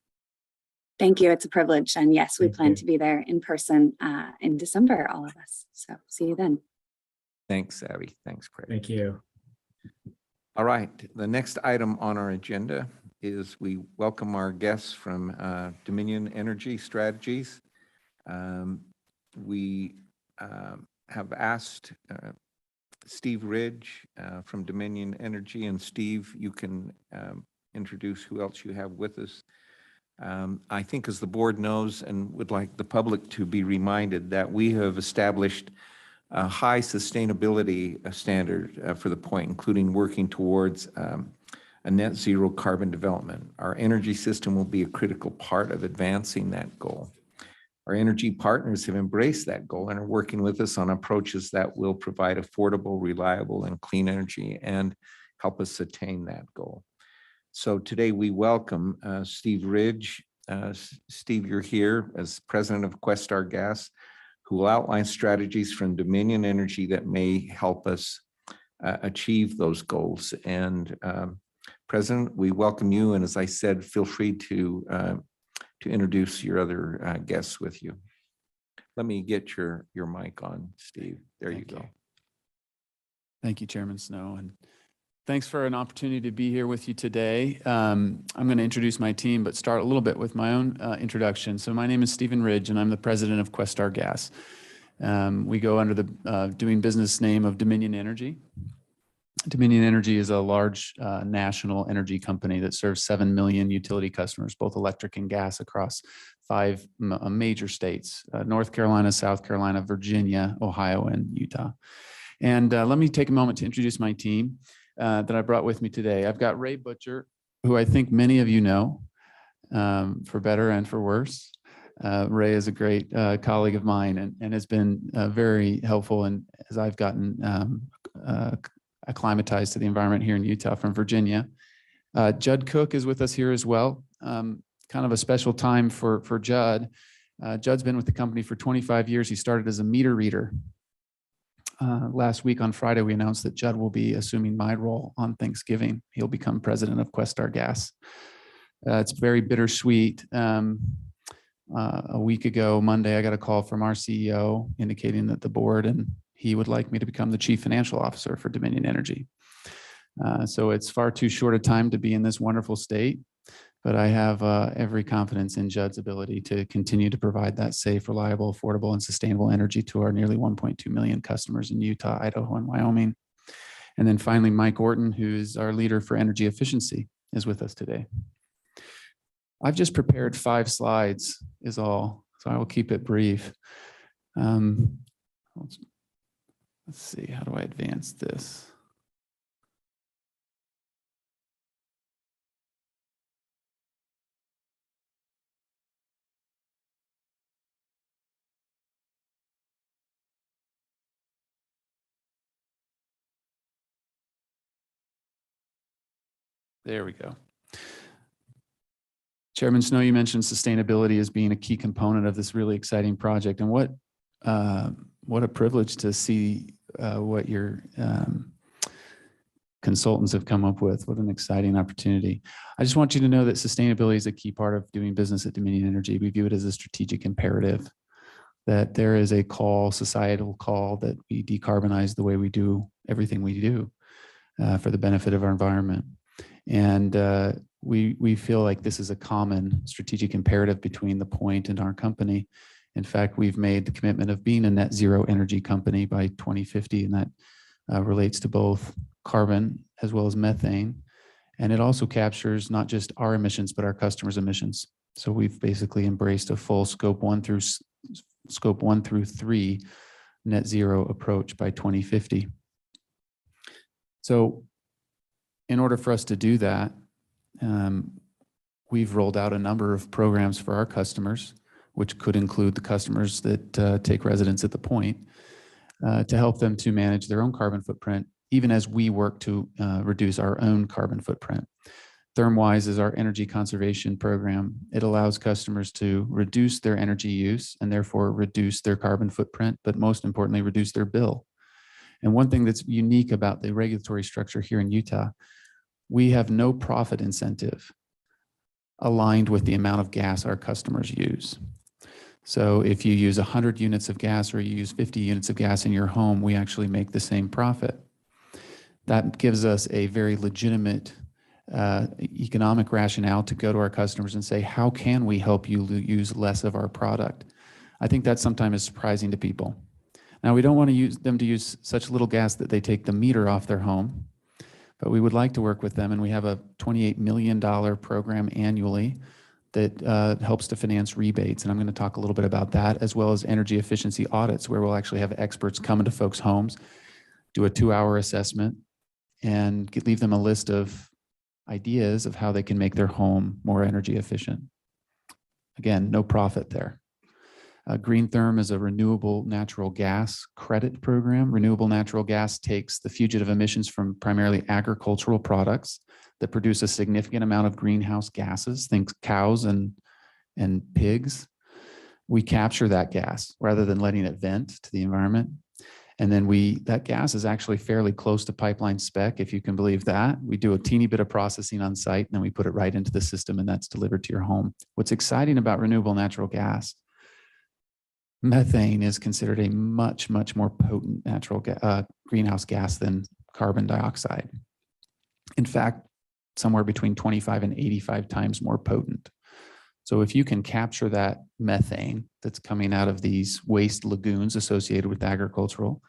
Thank you. It's a privilege. And yes, we Thank plan you. to be there in person in December, all of us. So see you then. Thanks, Abby. Thanks, Craig. Thank you. All right, the next item on our agenda is we welcome our guests from Dominion Energy Strategies. We have asked Steve Ridge from Dominion Energy, and Steve, you can introduce who else you have with us. I think as the board knows and would like the public to be reminded that we have established a high sustainability standard for the point, including working towards a net zero carbon development. Our energy system will be a critical part of advancing that goal. Our energy partners have embraced that goal and are working with us on approaches that will provide affordable, reliable, and clean energy and help us attain that goal. So today we welcome Steve Ridge. Steve, you're here as president of Questar Gas, who will outline strategies from Dominion Energy that may help us achieve those goals. And President, we welcome you. And as I said, feel free to introduce your other guests with you. Let me get your mic on, Steve. There you go. Thank you, Chairman Snow. And thanks for an opportunity to be here with you today. I'm going to introduce my team, but start a little bit with my own introduction. So my name is Stephen Ridge, and I'm the president of Questar Gas. We go under the doing business name of Dominion Energy. Dominion Energy is a large national energy company that serves 7 million utility customers, both electric and gas, across 5 major states: North Carolina, South Carolina, Virginia, Ohio, and Utah. And let me take a moment to introduce my team that I brought with me today. I've got Ray Butcher, who I think many of you know, for better and for worse. Ray is a great colleague of mine and has been very helpful and as I've gotten acclimatized to the environment here in Utah from Virginia. Judd Cook is with us here as well. Kind of a special time for Judd. Judd's been with the company for 25 years. He started as a meter reader. Last week on Friday, we announced that Judd will be assuming my role on Thanksgiving. He'll become president of Questar Gas. It's very bittersweet. A week ago, Monday, I got a call from our CEO indicating that the board and he would like me to become the chief financial officer for Dominion Energy. So it's far too short a time to be in this wonderful state, but I have every confidence in Judd's ability to continue to provide that safe, reliable, affordable, and sustainable energy to our nearly 1.2 million customers in Utah, Idaho, and Wyoming. And then finally, Mike Orton, who's our leader for energy efficiency, is with us today. I've just prepared 5 slides is all, so I will keep it brief. Let's see, how do I advance this? There we go. Chairman Snow, you mentioned sustainability as being a key component of this really exciting project. And what a privilege to see what your consultants have come up with. What an exciting opportunity. I just want you to know that sustainability is a key part of doing business at Dominion Energy. We view it as a strategic imperative, that there is a call, societal call, that we decarbonize the way we do everything we do for the benefit of our environment. And we feel like this is a common strategic imperative between the point and our company. In fact, we've made the commitment of being a net zero energy company by 2050, and that relates to both carbon as well as methane. And it also captures not just our emissions, but our customers' emissions. So we've basically embraced a full scope 1 through 3 net zero approach by 2050. So in order for us to do that, we've rolled out a number of programs for our customers, which could include the customers that take residence at the point, to help them to manage their own carbon footprint even as we work to reduce our own carbon footprint. ThermWise is our energy conservation program. It allows customers to reduce their energy use and therefore reduce their carbon footprint, but most importantly, reduce their bill. And one thing that's unique about the regulatory structure here in Utah, we have no profit incentive aligned with the amount of gas our customers use. So if you use 100 units of gas or you use 50 units of gas in your home, we actually make the same profit. That gives us a very legitimate economic rationale to go to our customers and say, how can we help you use less of our product? I think that sometimes is surprising to people. Now, we don't want to use them to use such little gas that they take the meter off their home, but we would like to work with them. And we have a $28 million program annually that helps to finance rebates. And I'm going to talk a little bit about that, as well as energy efficiency audits, where we'll actually have experts come into folks' homes, do a 2-hour assessment, and leave them a list of ideas of how they can make their home more energy efficient. Again, no profit there. GreenTherm is a renewable natural gas credit program. Renewable natural gas takes the fugitive emissions from primarily agricultural products that produce a significant amount of greenhouse gases, think cows and pigs. We capture that gas rather than letting it vent to the environment. And then that gas is actually fairly close to pipeline spec, if you can believe that. We do a teeny bit of processing on site, and then we put it right into the system, and that's delivered to your home. What's exciting about renewable natural gas, methane is considered a much, much more potent greenhouse gas than carbon dioxide. In fact, somewhere between 25 and 85 times more potent. So if you can capture that methane that's coming out of these waste lagoons associated with agricultural,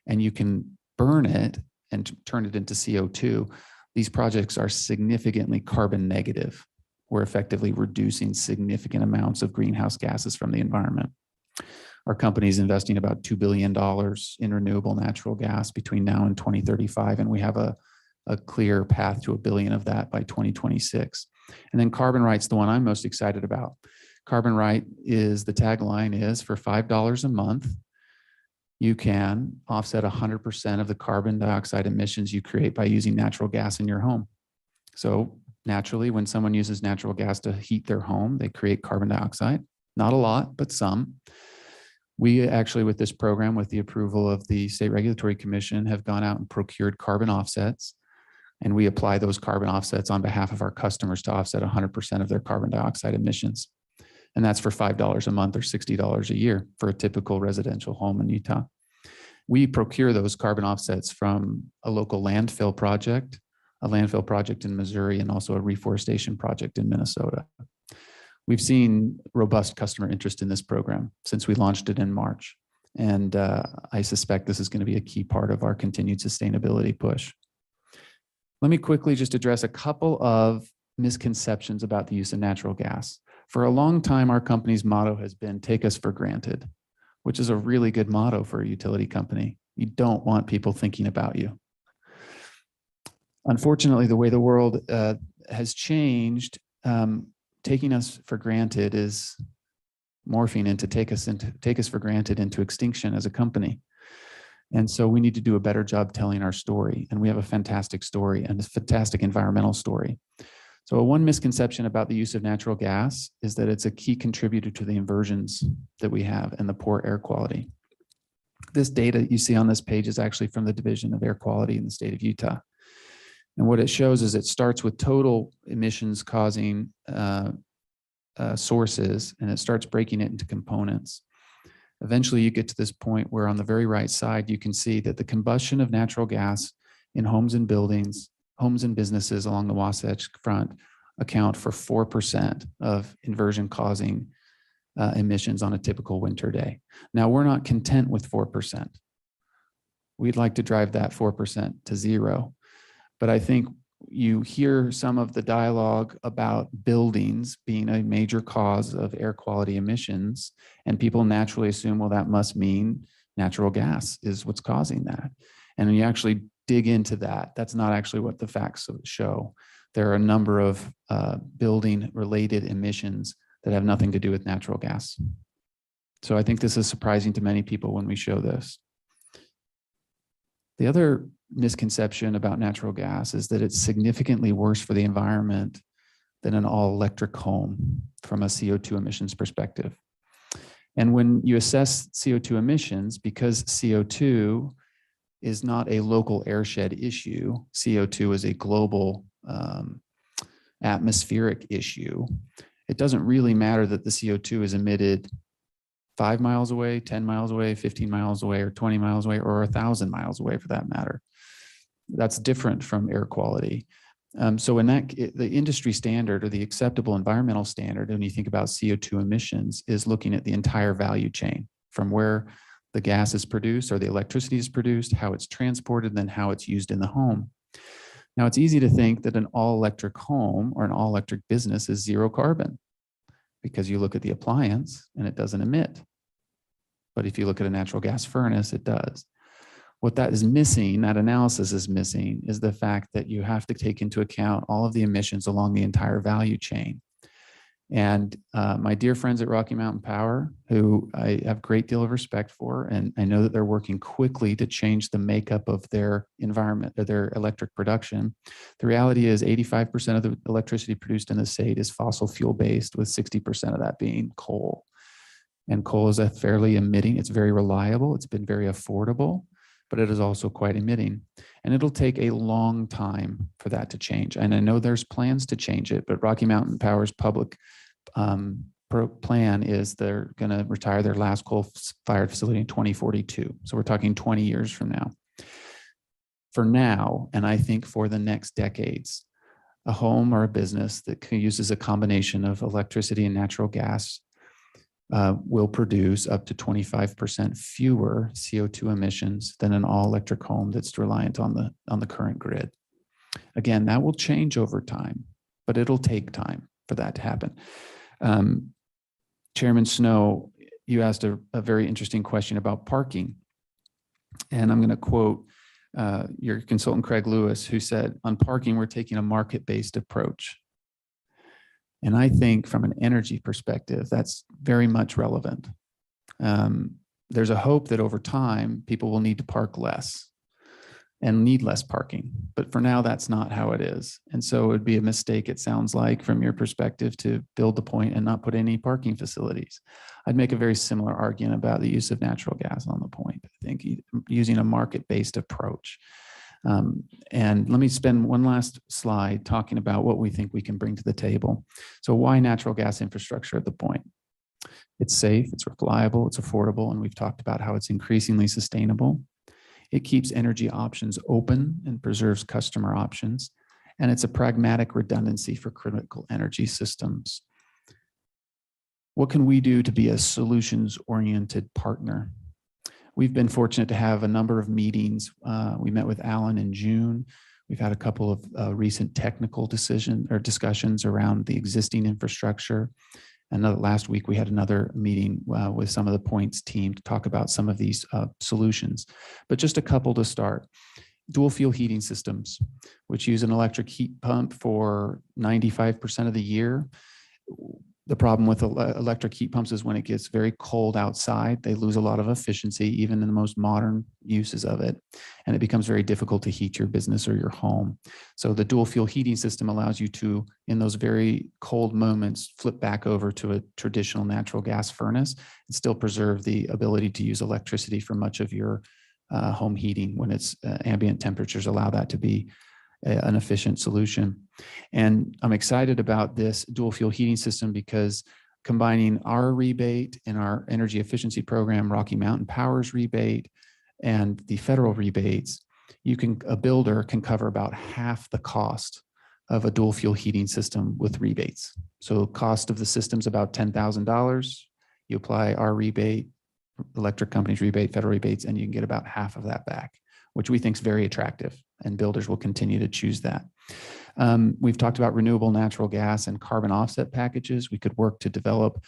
and you can burn it and turn it into CO2, these projects are significantly carbon negative. We're effectively reducing significant amounts of greenhouse gases from the environment. Our company is investing about $2 billion in renewable natural gas between now and 2035, and we have a clear path to $1 billion of that by 2026. And then Carbon Right's the one I'm most excited about. Carbon Right is, the tagline is, for $5 a month, you can offset 100% of the carbon dioxide emissions you create by using natural gas in your home. So naturally, when someone uses natural gas to heat their home, they create carbon dioxide. Not a lot, but some. We actually, with this program, with the approval of the State Regulatory Commission, have gone out and procured carbon offsets. And we apply those carbon offsets on behalf of our customers to offset 100% of their carbon dioxide emissions. And that's for $5 a month or $60 a year for a typical residential home in Utah. We procure those carbon offsets from a local landfill project in Missouri, and also a reforestation project in Minnesota. We've seen robust customer interest in this program since we launched it in March. And I suspect this is going to be a key part of our continued sustainability push. Let me quickly just address a couple of misconceptions about the use of natural gas. For a long time, our company's motto has been "take us for granted," which is a really good motto for a utility company. You don't want people thinking about you. Unfortunately, the way the world has changed, taking us for granted is morphing into take us for granted into extinction as a company. And so we need to do a better job telling our story. And we have a fantastic story and a fantastic environmental story. So one misconception about the use of natural gas is that it's a key contributor to the inversions that we have and the poor air quality. This data you see on this page is actually from the Division of Air Quality in the state of Utah. And what it shows is it starts with total emissions causing sources, and it starts breaking it into components. Eventually you get to this point where on the very right side, you can see that the combustion of natural gas in homes and buildings, homes and businesses along the Wasatch Front account for 4% of inversion causing emissions on a typical winter day. Now, we're not content with 4%. We'd like to drive that 4% to zero. But I think you hear some of the dialogue about buildings being a major cause of air quality emissions, and people naturally assume, well, that must mean natural gas is what's causing that. And when you actually dig into that, that's not actually what the facts show. There are a number of building-related emissions that have nothing to do with natural gas. So I think this is surprising to many people when we show this. The other misconception about natural gas is that it's significantly worse for the environment than an all-electric home from a CO2 emissions perspective. And when you assess CO2 emissions, because CO2 is not a local airshed issue, CO2 is a global atmospheric issue, it doesn't really matter that the CO2 is emitted 5 miles away, 10 miles away, 15 miles away, or 20 miles away, or 1,000 miles away for that matter. That's different from air quality. So in that, the industry standard or the acceptable environmental standard, when you think about CO2 emissions, is looking at the entire value chain from where the gas is produced or the electricity is produced, how it's transported, and then how it's used in the home. Now, it's easy to think that an all-electric home or an all-electric business is zero carbon because you look at the appliance and it doesn't emit. But if you look at a natural gas furnace, it does. What that is missing, that analysis is missing, is the fact that you have to take into account all of the emissions along the entire value chain. And my dear friends at Rocky Mountain Power, who I have a great deal of respect for, and I know that they're working quickly to change the makeup of their environment, or their electric production. The reality is 85% of the electricity produced in the state is fossil fuel based, with 60% of that being coal. And coal is a fairly emitting, it's very reliable, it's been very affordable, but it is also quite emitting. And it'll take a long time for that to change. And I know there's plans to change it, but Rocky Mountain Power's public plan is they're going to retire their last coal-fired facility in 2042. So we're talking 20 years from now. For now, and I think for the next decades, a home or a business that uses a combination of electricity and natural gas will produce up to 25% fewer CO2 emissions than an all-electric home that's reliant on the current grid. Again, that will change over time, but it'll take time for that to happen. Chairman Snow, you asked a very interesting question about parking. And I'm going to quote your consultant, Craig Lewis, who said, on parking, we're taking a market-based approach. And I think from an energy perspective, that's very much relevant. There's a hope that over time, people will need to park less and need less parking. But for now, that's not how it is. And so it would be a mistake, it sounds like, from your perspective, to build the point and not put any parking facilities. I'd make a very similar argument about the use of natural gas on the point. I think using a market-based approach. And let me spend one last slide talking about what we think we can bring to the table. So why natural gas infrastructure at the point? It's safe, it's reliable, it's affordable, and we've talked about how it's increasingly sustainable. It keeps energy options open and preserves customer options. And it's a pragmatic redundancy for critical energy systems. What can we do to be a solutions-oriented partner? We've been fortunate to have a number of meetings. We met with Alan in June. We've had a couple of recent technical discussions around the existing infrastructure. And last week we had another meeting with some of the Points team to talk about some of these solutions. But just a couple to start. Dual fuel heating systems, which use an electric heat pump for 95% of the year. The problem with electric heat pumps is when it gets very cold outside, they lose a lot of efficiency, even in the most modern uses of it. And it becomes very difficult to heat your business or your home. So the dual fuel heating system allows you to, in those very cold moments, flip back over to a traditional natural gas furnace and still preserve the ability to use electricity for much of your home heating when it's ambient temperatures allow that to be an efficient solution. And I'm excited about this dual fuel heating system because combining our rebate and our energy efficiency program, Rocky Mountain Power's rebate, and the federal rebates, a builder can cover about half the cost of a dual fuel heating system with rebates. So cost of the system's about $10,000. You apply our rebate, electric companies rebate, federal rebates, and you can get about half of that back, which we think is very attractive, and builders will continue to choose that. We've talked about renewable natural gas and carbon offset packages. We could work to develop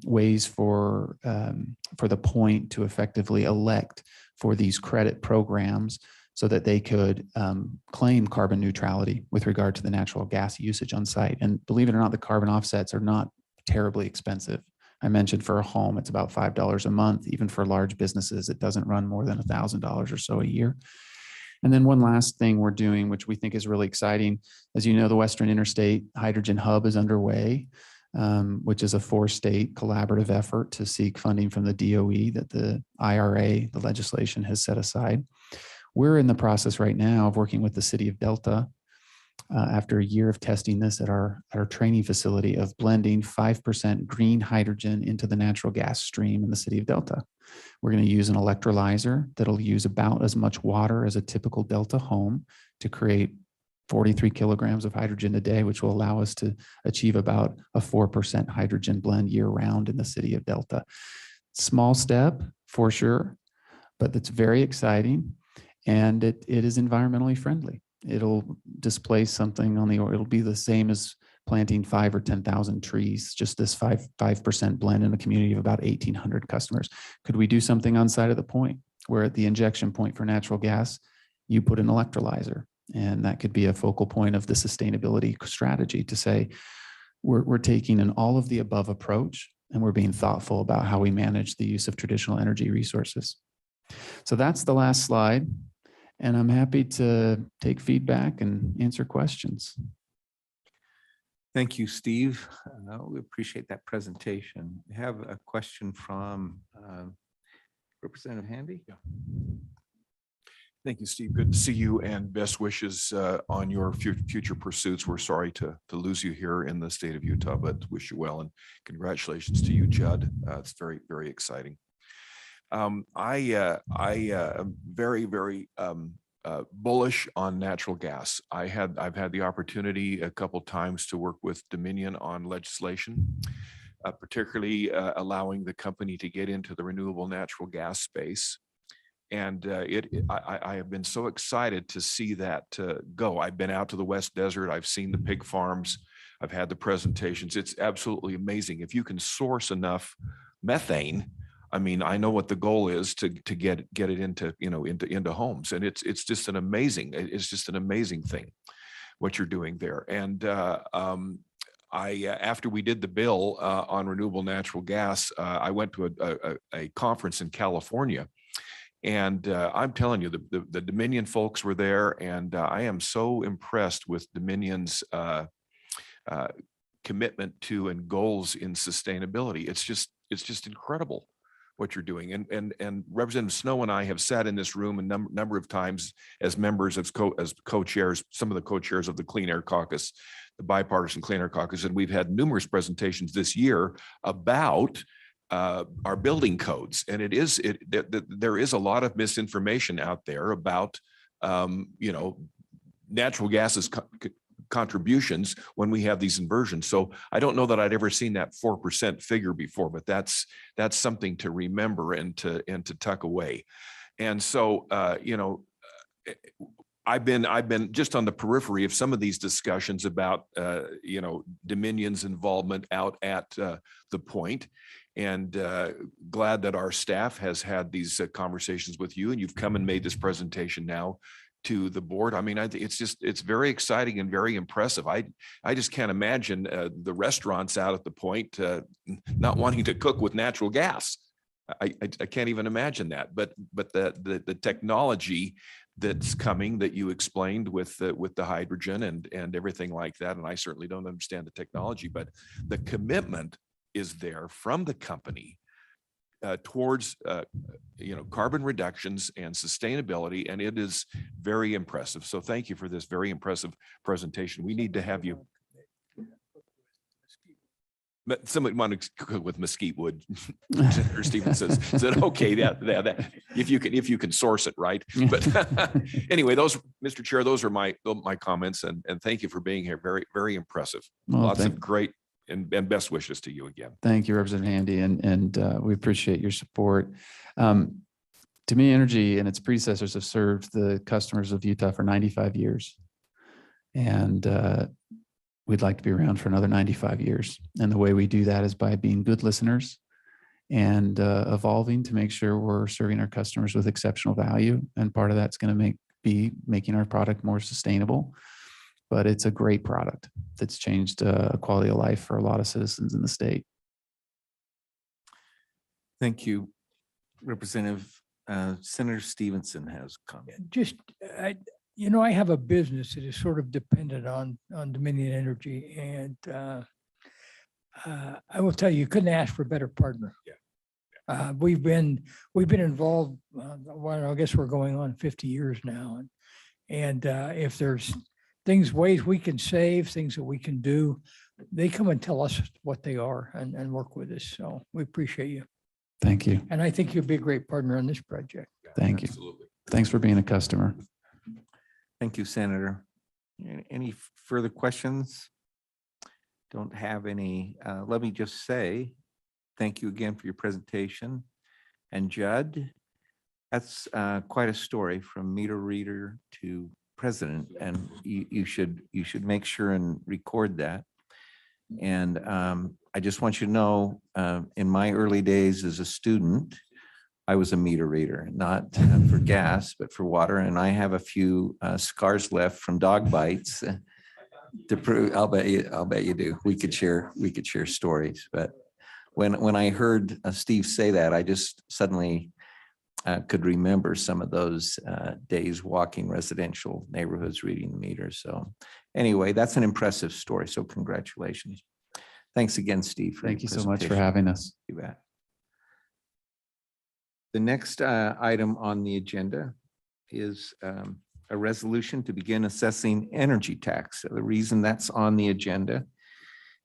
ways for the Point to effectively elect for these credit programs so that they could claim carbon neutrality with regard to the natural gas usage on site. And believe it or not, the carbon offsets are not terribly expensive. I mentioned for a home, it's about $5 a month. Even for large businesses, it doesn't run more than $1,000 or so a year. And then one last thing we're doing, which we think is really exciting. As you know, the Western Interstate Hydrogen Hub is underway, which is a 4-state collaborative effort to seek funding from the DOE that the IRA, the legislation, has set aside. We're in the process right now of working with the city of Delta after a year of testing this at our training facility, of blending 5% green hydrogen into the natural gas stream in the city of Delta. We're going to use an electrolyzer that'll use about as much water as a typical Delta home to create 43 kilograms of hydrogen a day, which will allow us to achieve about a 4% hydrogen blend year round in the city of Delta. Small step for sure, but it's very exciting, and it is environmentally friendly. It'll displace something on the, or it'll be the same as planting 5 or 10,000 trees, just this 5% blend in a community of about 1,800 customers. Could we do something on side of the point where at the injection point for natural gas, you put an electrolyzer? And that could be a focal point of the sustainability strategy to say, we're taking an all of the above approach, and we're being thoughtful about how we manage the use of traditional energy resources. So that's the last slide. And I'm happy to take feedback and answer questions. Thank you, Steve. We appreciate that presentation. We have a question from Representative Handy. Yeah. Thank you, Steve. Good to see you, and best wishes on your future pursuits. We're sorry to lose you here in the state of Utah, but wish you well, and congratulations to you, Judd. It's very, very exciting. I am very, very bullish on natural gas. I've had the opportunity a couple times to work with Dominion on legislation, particularly allowing the company to get into the renewable natural gas space. And I have been so excited to see that go. I've been out to the West Desert. I've seen the pig farms. I've had the presentations. It's absolutely amazing. If you can source enough methane, I mean, I know what the goal is to get it into, into homes, and it's just an amazing thing what you're doing there. And after we did the bill on renewable natural gas, I went to a conference in California. And I'm telling you, the Dominion folks were there, and I am so impressed with Dominion's commitment to and goals in sustainability. It's just incredible what you're doing. And Representative Snow and I have sat in this room a number of times as members as co-chairs, some of the co-chairs of the Clean Air Caucus, the Bipartisan Clean Air Caucus, and we've had numerous presentations this year about our building codes. And there is a lot of misinformation out there about, natural gas's contributions when we have these inversions. So I don't know that I'd ever seen that 4% figure before, but that's something to remember and to tuck away. And so, I've been just on the periphery of some of these discussions about, Dominion's involvement out at the point. And glad that our staff has had these conversations with you, and you've come and made this presentation now to the board. I mean, I think it's very exciting and very impressive. I just can't imagine the restaurants out at the point not wanting to cook with natural gas. I can't even imagine that. But the technology that's coming that you explained with the hydrogen and everything like that, and I certainly don't understand the technology, but the commitment is there from the company towards carbon reductions and sustainability, and it is very impressive. So thank you for this very impressive presentation. We need to have you. But somebody want to cook with mesquite wood. Senator Stevens said, okay, that if you can source it, right? But anyway, Mr. Chair, those are my comments, and thank you for being here. Very, very impressive. Well, lots of great and best wishes to you again. Thank you, Representative Handy, and we appreciate your support. Dominion Energy and its predecessors have served the customers of Utah for 95 years. And we'd like to be around for another 95 years. And the way we do that is by being good listeners and evolving to make sure we're serving our customers with exceptional value. And part of that's going to be making our product more sustainable. But it's a great product that's changed quality of life for a lot of citizens in the state. Thank you. Representative Senator Stevenson has comment. Just, you know, I have a business that is sort of dependent on Dominion Energy, and I will tell you, couldn't ask for a better partner. Yeah. We've been involved. Well, I guess we're going on 50 years now, and if there's ways we can save, things that we can do, they come and tell us what they are and work with us. So we appreciate you. Thank you. And I think you'll be a great partner on this project. Thank you. Thanks for being a customer. Thank you, Senator. Any further questions? Don't have any. Let me just say, thank you again for your presentation. And Judd, that's quite a story from meter reader to president, and you should make sure and record that. And I just want you to know, in my early days as a student, I was a meter reader, not for gas, but for water. And I have a few scars left from dog bites to prove. I'll bet you do. We could share stories. But when I heard Steve say that, I just suddenly could remember some of those days walking residential neighborhoods reading the meters. So anyway, that's an impressive story. So congratulations. Thanks again, Steve. Thank you so much for having us. You bet. The next item on the agenda is a resolution to begin assessing energy tax. So the reason that's on the agenda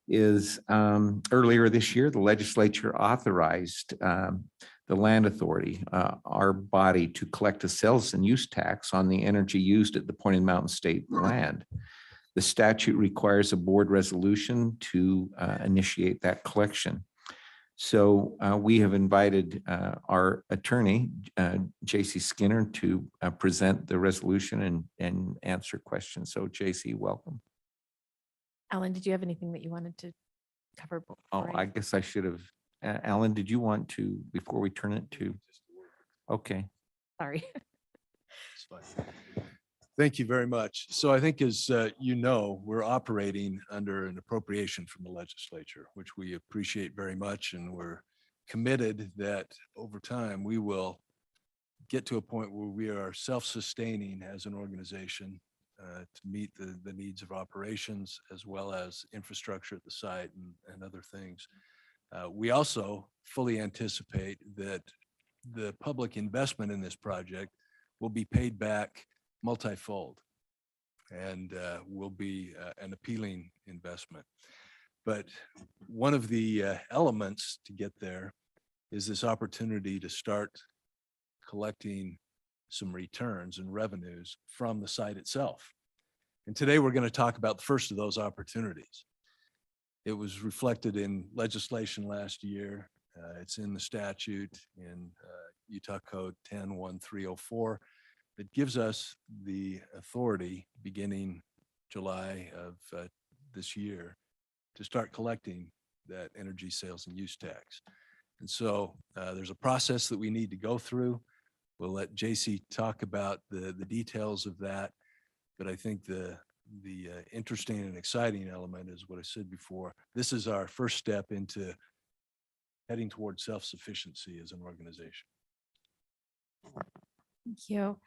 is earlier this year, the legislature authorized the Land Authority, our body, to collect a sales and use tax on the energy used at the Pointed Mountain State land. The statute requires a board resolution to initiate that collection. So we have invited our attorney, JC Skinner, to present the resolution and answer questions. So JC, welcome. Alan, did you have anything that you wanted to cover? Oh, I guess I should have. Alan, did you want to, before we turn it to? Okay. Sorry. Thank you very much. So I think, as you know, we're operating under an appropriation from the legislature, which we appreciate very much. And we're committed that over time, we will get to a point where we are self-sustaining as an organization to meet the needs of operations, as well as infrastructure at the site and other things. We also fully anticipate that the public investment in this project will be paid back multifold and will be an appealing investment. But one of the elements to get there is this opportunity to start collecting some returns and revenues from the site itself. And today we're going to talk about the first of those opportunities. It was reflected in legislation last year. It's in the statute in Utah Code 10-1304 that gives us the authority beginning July of this year to start collecting that energy sales and use tax. And so there's a process that we need to go through. We'll let JC talk about the details of that. But I think the interesting and exciting element is what I said before. This is our first step into heading towards self-sufficiency as an organization. Thank you.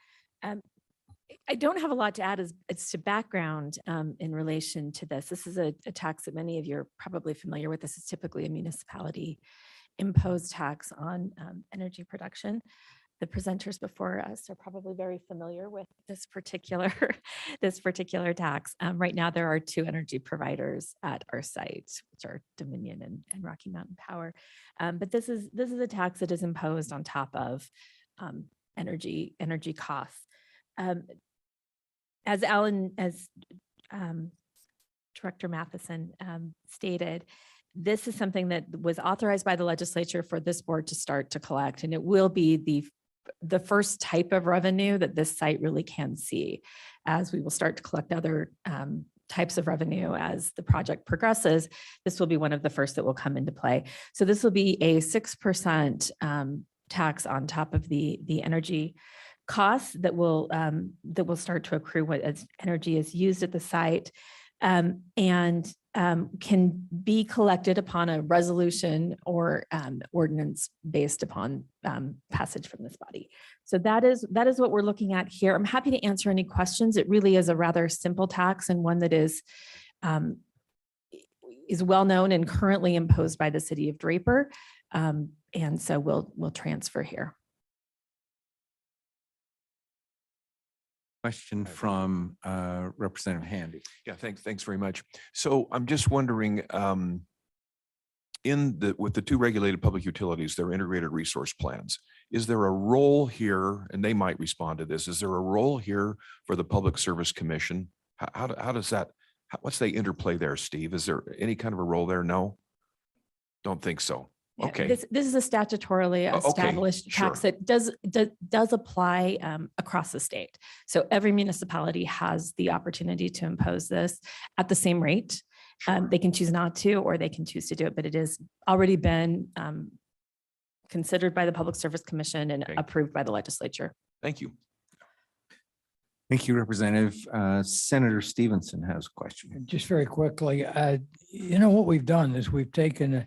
I don't have a lot to add as to background in relation to this. This is a tax that many of you are probably familiar with. This is typically a municipality imposed tax on energy production. The presenters before us are probably very familiar with this particular tax. Right now, there are two energy providers at our site, which are Dominion and Rocky Mountain Power. But this is a tax that is imposed on top of energy costs. As Director Matheson stated, this is something that was authorized by the legislature for this board to start to collect, and it will be the first type of revenue that this site really can see, as we will start to collect other types of revenue as the project progresses. This will be one of the first that will come into play. So this will be a 6% tax on top of the energy costs that will start to accrue as energy is used at the site. And can be collected upon a resolution or ordinance based upon passage from this body. So that is what we're looking at here. I'm happy to answer any questions. It really is a rather simple tax and one that is well known and currently imposed by the city of Draper. And so we'll transfer here. Question from Representative Handy. Yeah, thanks very much. So I'm just wondering, with the two regulated public utilities, their integrated resource plans, is there a role here, and they might respond to this, is there a role here for the Public Service Commission? How does that, what's the interplay there, Steve? Is there any kind of a role there? No? Don't think so. Yeah, Okay. This is a statutorily Okay, established tax sure. that does apply across the state. So every municipality has the opportunity to impose this at the same rate. They can choose not to, or they can choose to do it, but it has already been considered by the Public Service Commission and Okay. approved by the legislature. Thank you. Thank you, Representative. Senator Stevenson has a question. Just very quickly, what we've done is we've taken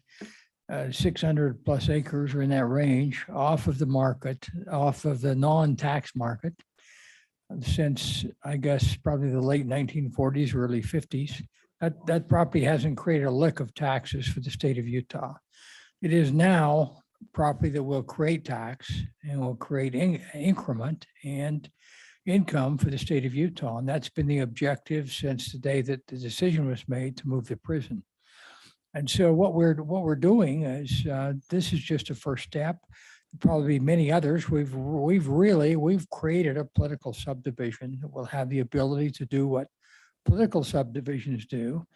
600 plus acres or in that range off of the market, off of the non-tax market since, I guess, probably the late 1940s, early 50s. That property hasn't created a lick of taxes for the state of Utah. It is now property that will create tax and will create increment and income for the state of Utah. And that's been the objective since the day that the decision was made to move the prison. And so what we're doing is this is just a first step. Probably many others. We've created a political subdivision that will have the ability to do what political subdivisions do,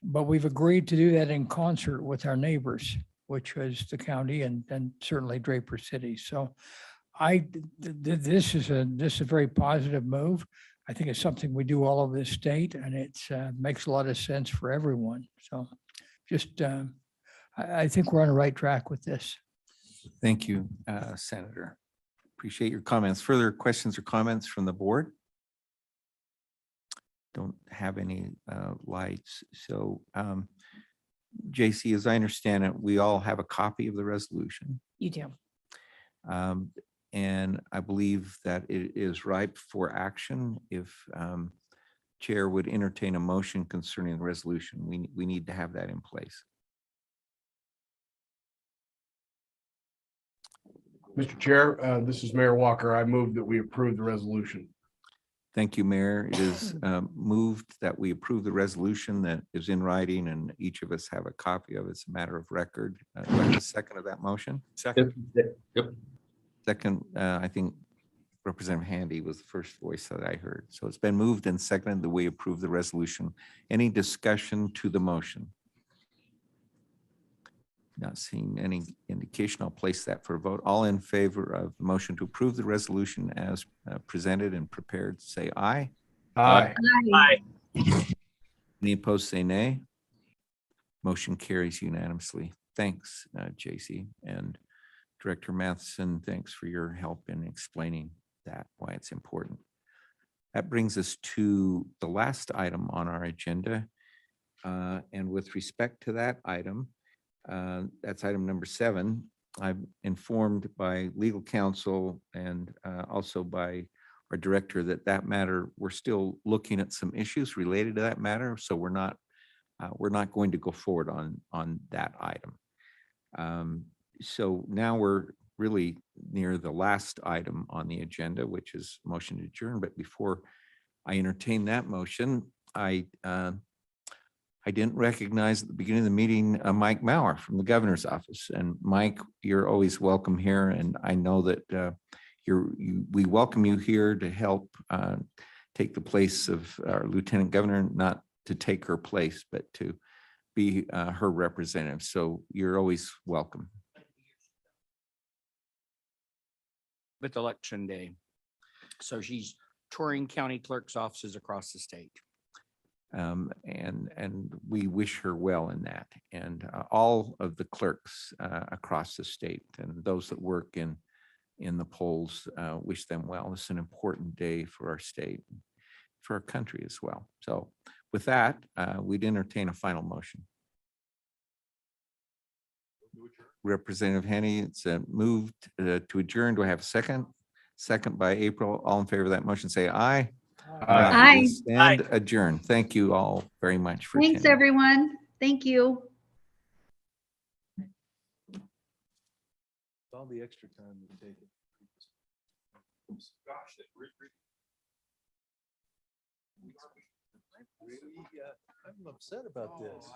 but we've agreed to do that in concert with our neighbors, which was the county and certainly Draper City. So this is a very positive move. I think it's something we do all over the state, and it makes a lot of sense for everyone. So just, I think we're on the right track with this. Thank you, Senator. Appreciate your comments. Further questions or comments from the board? Don't have any lights. So JC, as I understand it, we all have a copy of the resolution. You do. And I believe that it is ripe for action. If Chair would entertain a motion concerning the resolution, we need to have that in place. Mr. Chair, this is Mayor Walker. I move that we approve the resolution. Thank you, Mayor. It is moved that we approve the resolution that is in writing and each of us have a copy of it. It's a matter of record. Do I have a second of that motion? Second. Yep. Second, I think Representative Handy was the first voice that I heard. So it's been moved and seconded that we approve the resolution. Any discussion to the motion? Not seeing any indication. I'll place that for a vote. All in favor of the motion to approve the resolution as presented and prepared, say aye. Aye. Any opposed, say nay. Motion carries unanimously. Thanks, JC. And Director Matheson, thanks for your help in explaining that, why it's important. That brings us to the last item on our agenda. And with respect to that item, that's item number 7. I'm informed by legal counsel and also by our director that matter, we're still looking at some issues related to that matter. So we're not going to go forward on that item. So now we're really near the last item on the agenda, which is motion to adjourn. But before I entertain that motion, I didn't recognize at the beginning of the meeting Mike Maurer from the governor's office. And Mike, you're always welcome here. And I know that we welcome you here to help take the place of our Lieutenant Governor, not to take her place, but to be her representative. So you're always welcome. With election day. So she's touring county clerk's offices across the state. And we wish her well in that, and all of the clerks across the state and those that work in the polls wish them well. It's an important day for our state. for our country as well. So with that, we'd entertain a final motion. Representative Hanny, it's moved to adjourn. Do I have a second? Second by April. All in favor of that motion, say aye. Aye. We stand adjourned. Thank you all very much for Thanks, attending. everyone. Thank you. All the extra time you've taken. Gosh, I'm upset about this.